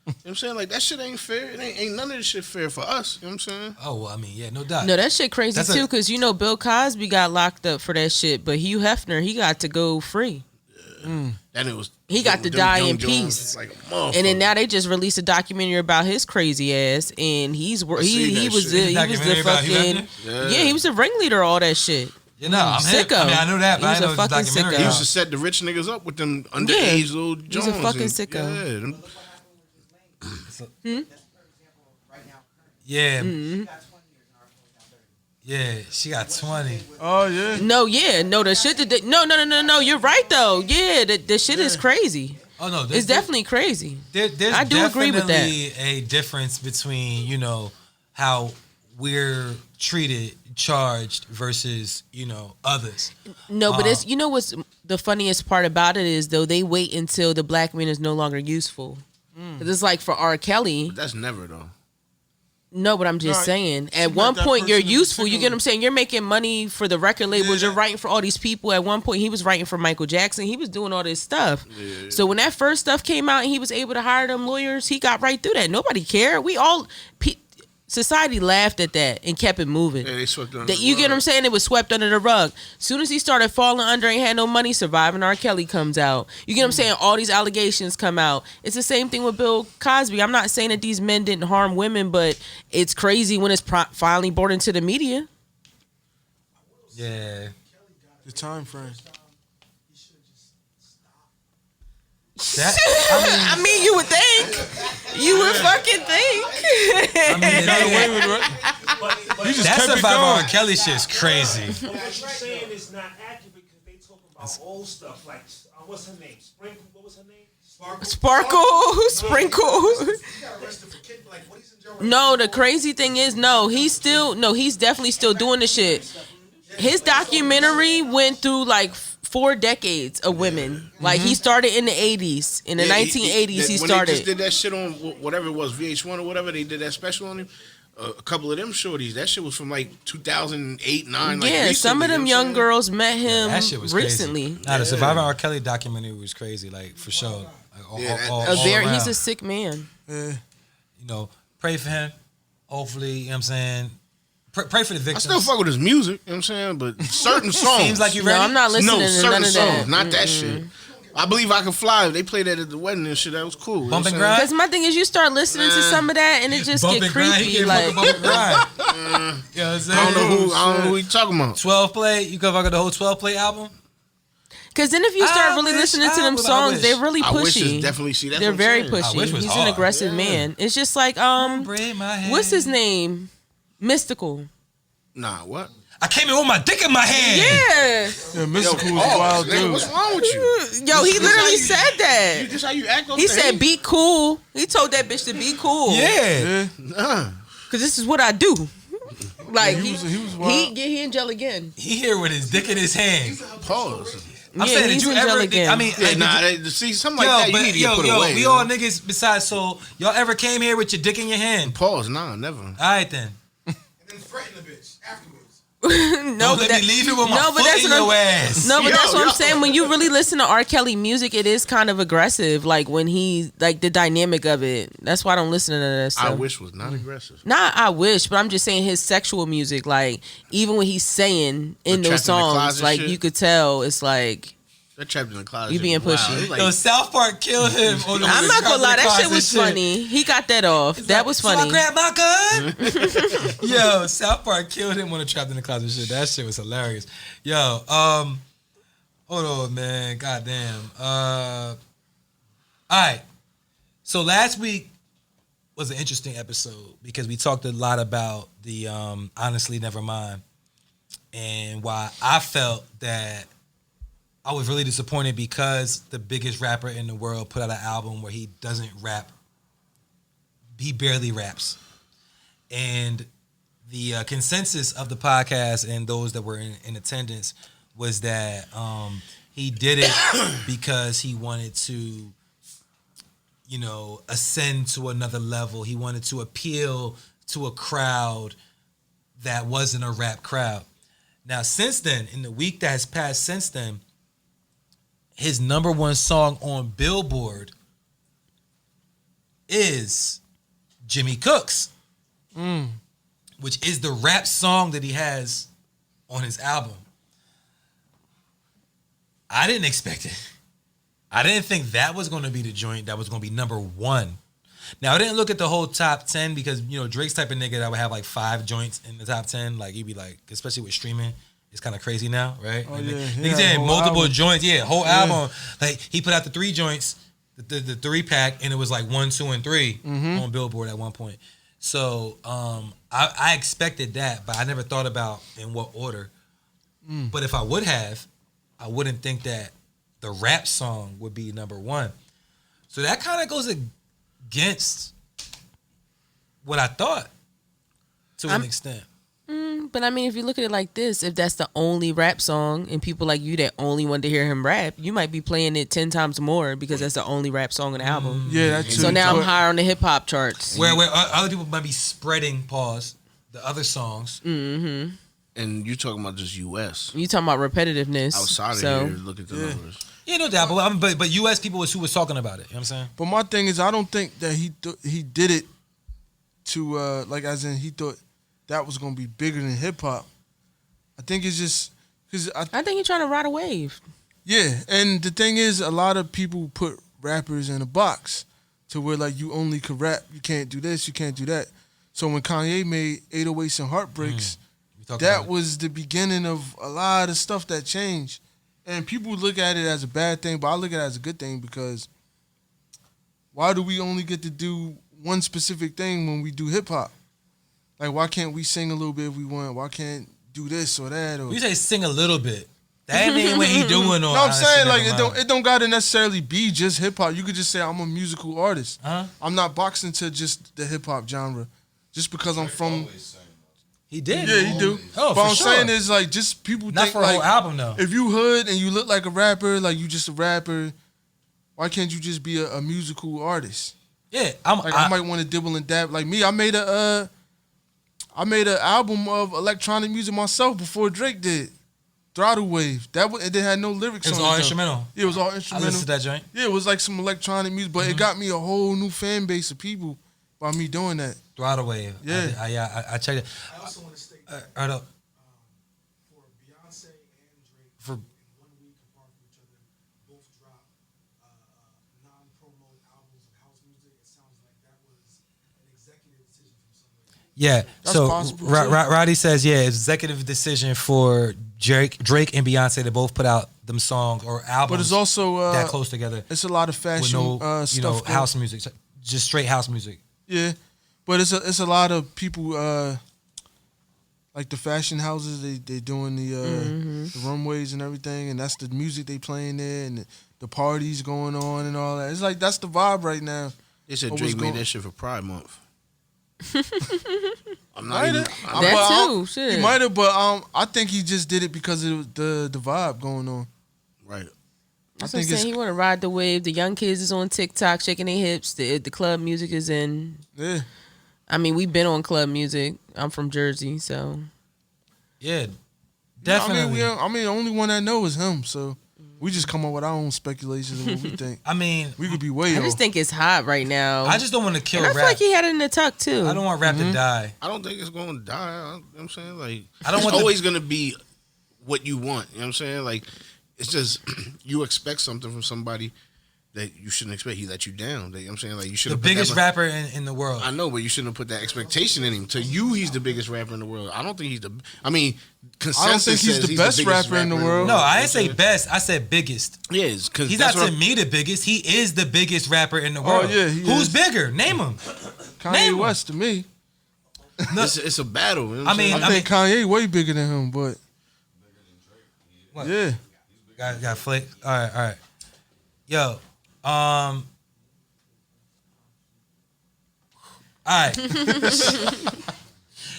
You know what I'm saying? Like, that shit ain't fair. It ain't none of this shit fair for us. You know what I'm saying? Oh, well, I mean, yeah, no doubt. No, that shit crazy That's too, because you know Bill Cosby got locked up for that shit, but Hugh Hefner, he got to go free. That it was. He got to them die young in Jones, peace. Like a motherfucker. And then now they just released a documentary about his crazy ass, and he seen was that the, shit. he was the Documentary about Hugh fucking Hefner? yeah, he was the ringleader of all that shit. You know, I'm hip. Sicko. I mean, I know that, He but I was know a it's a fucking documentary. sicko. He used to set the rich niggas up with them underage little He was Jones. a fucking and- sicko. Yeah, Yeah. Yeah, she got 20. Oh, yeah. No, the shit that no, you're right though. Yeah, the shit is crazy. Oh, no. It's definitely crazy. There's I do agree with that. definitely a difference between, you know, how we're treated, charged versus, you know, others. No, but it's, you know what's the funniest part about it is though, they wait until the black man is no longer useful. 'Cause it's like for R. Kelly. but that's never though. No, but I'm just Right. saying. At Seems one like that point, you're person in useful. You get particular- what I'm saying? You're making money for the record labels. Yeah, You're writing for all these people. At one point, he was writing for Michael Jackson. He was doing all this stuff. So when that first stuff came out and he was able to hire them lawyers, he got right through that. Nobody cared. Society laughed at that and kept it moving. Yeah, they swept under That the you get what I'm rug. saying? It was swept under the rug. Soon as he started falling under, ain't had no money, Surviving R. Kelly comes out. You get what I'm saying? All these allegations come out. It's the same thing with Bill Cosby. I'm not saying that these men didn't harm women, but it's crazy when it's finally brought into the media. Yeah. The time frame. That, I mean, you would think. You would fucking think. I mean, Got away that, with it, right? You just that kept it Survivor going. R. Kelly shit's crazy. But what you're saying is not accurate because they talking about old stuff. Like, what's her name? Sprinkle? What was her name? Sparkle, sprinkle. No, the crazy thing is, he's definitely still doing the shit. His documentary went through like 4 decades of women. Like he started in the 80s. In the 1980s, he when they started. just did that shit on whatever it was, VH1 or whatever, they did that special on him. A couple of them shorties, that shit was from like 2008, 9. Like Yeah, recently, some of you know them what I'm young saying? girls met him That shit was recently. crazy. Nah, the Survivor R. Kelly documentary was crazy, like, for sure. Like, all He's around. a sick man. You know, pray for him. Hopefully, you know what I'm saying, Pray for the I victims. still fuck with his music, you know what I'm saying? But certain songs. Seems like you No, ready. I'm not listening No, to certain none of songs, that. not that shit. I Believe I Can Fly. They played that at the wedding and shit. That was cool. Bump and you know what I'm grind? Because my thing is, you start listening to some of that, and it just Bump get and grind. He creepy. can't Like, fuck with bump and grind. You know what I'm saying? saying? I don't know who you talking about. 12 play. You can fuck with the whole 12 play album. because then if you start I really wish- listening to I them wish- songs, they're really I wish pushy. it's definitely see. That's They're what I'm very saying. I wish pushy. it was He's hard. an aggressive man. It's just like Braid my hand. what's his name? Mystical. Nah, what? I came in with my dick in my hand. Yeah. Yeah, Mystical Yo, was a wild nigga, dude. what's wrong with you? Yo, he This literally how you- said that. This how you act on He stage? said, "Be cool." He told that bitch to be cool. Yeah. Nah. Because this is what I do. Like, he was wild. he in jail again. He here with his dick in his hand. Pause. I'm Yeah, saying, did he's you in jail ever? again. I mean, Yeah, like, nah. did See, something you, like that, you but need to get put away. we yo. all niggas besides so y'all ever came here with your dick in your hand? Pause. Nah, never. All right then. And then threaten the bitch afterwards. No, Don't but let that- me leave it with my no, but foot that's in what I'm- your ass. No, but that's what Yo. I'm saying. When you really listen to R. Kelly music, it is kind of aggressive. Like when he, like the dynamic of it. That's why I don't listen to that stuff. I wish was not aggressive. Not I wish, but I'm just saying his sexual music. Like even when he's saying in The those Trapped in the songs, Closet like shit? you could tell it's like That trapped in the closet. You being was pushy. wild. It's like, Yo, South Park killed him. On the I'm not gonna lie, that Closet shit was shit. funny. He got that off. That was So I funny. grabbed my gun. Yo, South Park killed him on the Trapped in the Closet shit. That shit was hilarious. Yo, hold on, man. Goddamn. All right. So last week was an interesting episode because we talked a lot about the Honestly Nevermind and why I felt that I was really disappointed because the biggest rapper in the world put out an album where he doesn't rap. He barely raps. And the consensus of the podcast and those that were in attendance was that he did it because he wanted to, you know, ascend to another level. He wanted to appeal to a crowd that wasn't a rap crowd. Now, since then, in the week that has passed since then, his number one song on Billboard is Jimmy Cooks, which is the rap song that he has on his album. I didn't expect it. I didn't think that was going to be the joint that was going to be number one. Now, I didn't look at the whole top 10 because, you know, Drake's type of nigga that would have like 5 joints in the top 10. Like, he'd be like, especially with streaming, it's kind of crazy now, right? Oh, Like, yeah. niggas Yeah, had whole multiple album. joints. Yeah, whole album. Like, he put out the 3 joints, the 3-pack, and it was like 1, 2, and 3 on Billboard at one point. So, I expected that, but I never thought about in what order. But if I would have, I wouldn't think that the rap song would be number one. So that kind of goes against what I thought to an extent. But I mean, if you look at it like this, if that's the only rap song and people like you that only want to hear him rap, you might be playing it 10 times more because that's the only rap song on the album. Yeah, that's true. So now I'm But- higher on the hip hop charts. Where other people might be spreading, the other songs. and you talking about just U.S. You talking about repetitiveness. outside of so, here, look at the numbers. Yeah, no doubt. But U.S. people was who was talking about it. You know what I'm saying? But my thing is, I don't think that he did it to like as in he thought that was gonna be bigger than hip hop. I think it's just because I think he's trying to ride a wave. yeah, and the thing is, a lot of people put rappers in a box to where like you only could rap, you can't do this, you can't do that. So when Kanye made 808s and Heartbreaks, We talked that about it. was the beginning of a lot of stuff that changed. And people look at it as a bad thing, but I look at it as a good thing because why do we only get to do one specific thing when we do hip hop? Like, why can't we sing a little bit if we want? Why can't do this or that? Or You say sing a little bit. That ain't mean what he doing. Or no, I'm saying like Nevermind. it don't gotta necessarily be just hip hop. You could just say I'm a musical artist. Uh-huh. I'm not boxing to just the hip hop genre, just because I'm from. He did. Yeah, he do. Oh, but for I'm sure. saying is like just people Not think for a like whole album though. if you hood and you look like a rapper, like you just a rapper, why can't you just be a musical artist? Yeah, Like I might want to dibble and dab. Like me, I made an album of electronic music myself before Drake did. Throttle Wave. It had no lyrics It was on all it. though. instrumental. Yeah, it was all I instrumental. listened to that joint. Yeah, it was like some electronic music, but it got me a whole new fan base of people by me doing that. Throttle Wave. Yeah. I checked it. I also want to state I don't. For Beyonce and Drake For in 1 week apart from each other, both drop non-promo albums of house music. It sounds like that was an executive decision from somebody. yeah. That's So possible, too. Roddy says, yeah, it's executive decision for Drake and Beyonce to both put out them songs or albums But it's also that close together it's a lot of with fashion no, stuff. going- house music, just straight house music. Yeah, but it's a lot of people like the fashion houses. They doing the runways and everything, and that's the music they playing there, and the parties going on and all that. It's like that's the vibe right now. They said What Drake was made going- that shit for Pride Month. I'm not Might even. have. I'm- That But, too, shit. He might have, but I think he just did it because it was the vibe going on. Right. That's I what I'm think it's saying. He want to ride the wave. The young kids is on TikTok shaking their hips. The club music is in. yeah. I mean, we've been on club music. I'm from Jersey, so Yeah, definitely. I mean, the only one I know is him. So we just come up with our own speculations of what we think. I mean, We could be way I off. just think it's hot right now. I just don't want to kill and I rap. feel like he had it in the tuck too. I don't want rap to die. I don't think it's going to die. You know what I'm saying? Like, I don't it's want the- always going to be what you want. You know what I'm saying? Like, it's just you expect something from somebody that you shouldn't expect. He let you down. You know what I'm saying? Like, you should The have biggest rapper in the world. I know, but you shouldn't have put that expectation in him. To you, he's the biggest rapper in the world. I don't think he's the. I mean, consensus think he's says the best biggest rapper in the world. No, I didn't say best. I said biggest. Yes, because He's not to me the biggest. He is the biggest rapper in the world. yeah, he Who's is. bigger? Name him. Kanye Name him. West to me. It's a battle. You know what I I'm mean, saying? I think Kanye way bigger than him, but What? yeah. Got flick. All right. Yo, all right.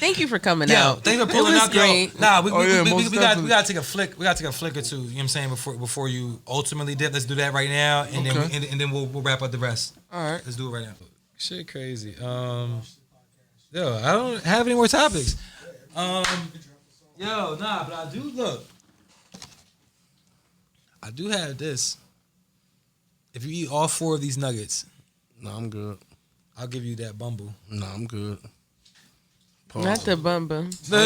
Thank you for coming Yo, out. thanks for pulling It was up. Yo, great. nah, we most got definitely. to take a flick. We got to take a flick or two. You know what I'm saying before you ultimately dip. Let's do that right now, and Okay. then and then we'll wrap up the rest. All right. Let's do it right now. Shit, crazy. Yo, I don't have any more topics. Yo, nah, but I do look. I do have this. If you eat all 4 of these nuggets, No, I'm good. I'll give you that bumble. No, I'm good. Pause. Not the bumba. No,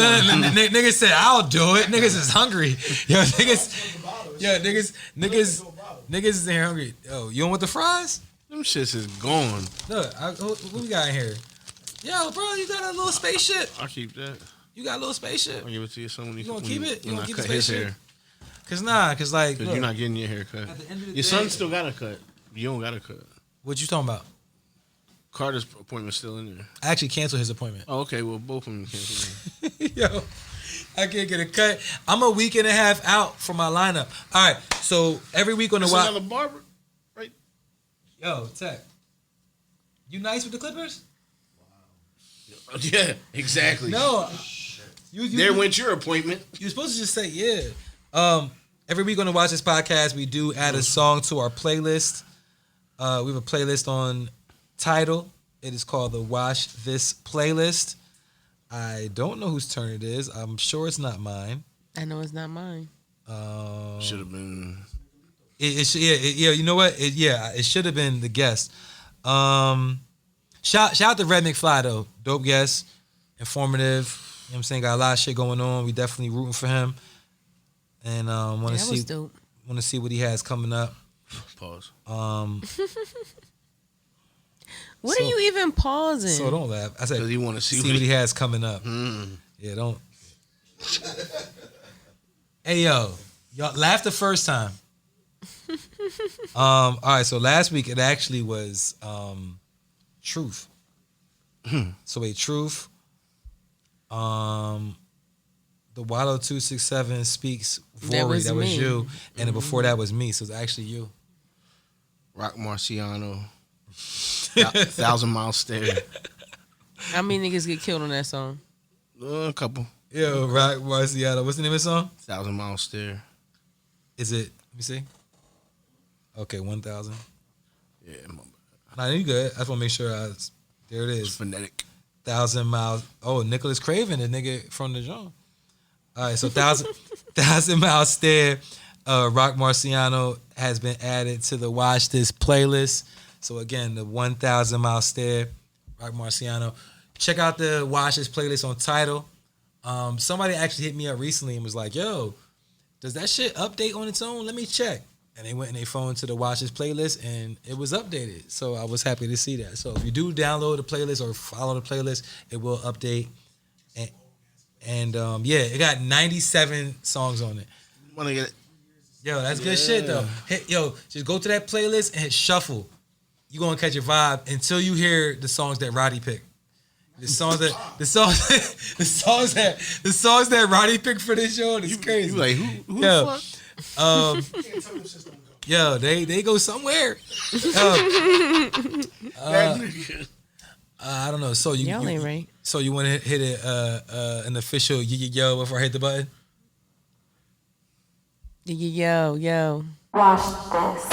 niggas said I'll do it. Niggas is hungry. Yo, niggas is in here hungry. Yo, you don't want the fries? Them shits is gone. Look, what we got in here? Yo, bro, you got a little spaceship. I'll keep that. You got a little spaceship. I'll give it to you someone. You gonna keep it? You When gonna I keep the cut his spaceship? hair. Cause like, Because look, you're not getting your hair cut. at the end of the Your day, son still got a cut. You don't got a cut. what you talking about? Carter's appointment's still in there. I actually canceled his appointment. Oh, okay. Well, both of them canceled. Yo, I can't get a cut. I'm a week and a half out from my lineup. All right, so every week on the There's wild. another barber. Yo, Tech, you nice with the Clippers? Yeah, exactly. No. You There went your appointment. You're supposed to just say yeah. Every week on the Watch This podcast, we do add a song to our playlist. We have a playlist on Tidal. It is called the Watch This Playlist. I don't know whose turn it is. I'm sure it's not mine. I know it's not mine. Should have been. Yeah. You know what? It should have been the guest. Shout out to Red McFly though. Dope guest, informative. You know what I'm saying? Got a lot of shit going on. We definitely rooting for him. And want That was dope. to see what he has coming up. Pause. What are you even pausing? So don't laugh. I said Because you want to see see what he has coming up. Yeah, don't. Hey yo, y'all laugh the first time. All right, so last week it actually was Truth. So a Truth. The Wallow 267 speaks That Vori. was That was me. you, and then before that was me. So it's actually you. Rock Marciano. 1,000 Mile Stare. How many niggas get killed on that song? A couple. Yo, Rock Marciano. What's the name of the song? 1,000 Mile Stare. Is it? Let me see. Okay, 1,000. Yeah, Nah, you good. I just want to make sure there it it's is. phonetic. 1,000 miles. Oh, Nicholas Craven, the nigga from the genre. All right, so 1,000 Mile Stare. Rock Marciano has been added to the Watch This playlist. So again, the 1,000 Mile Stare, Rock Marciano. Check out the Watch This playlist on Tidal. Somebody actually hit me up recently and was like, "Yo, does that shit update on its own? Let me check." And they went and they phoned to the Watch This playlist and it was updated. So I was happy to see that. So if you do download the playlist or follow the playlist, it will update. And yeah, it got 97 songs on it. Want to get it? Yo, that's good shit though. Just go to that playlist and hit shuffle. You gonna catch a vibe until you hear the songs that Roddy picked. The songs that Roddy picked for this show is crazy. You like who the fuck? Yo, they go somewhere. I don't know. So Y'all ain't right. So you want to hit an official yo before I hit the button? Yo. Watch this.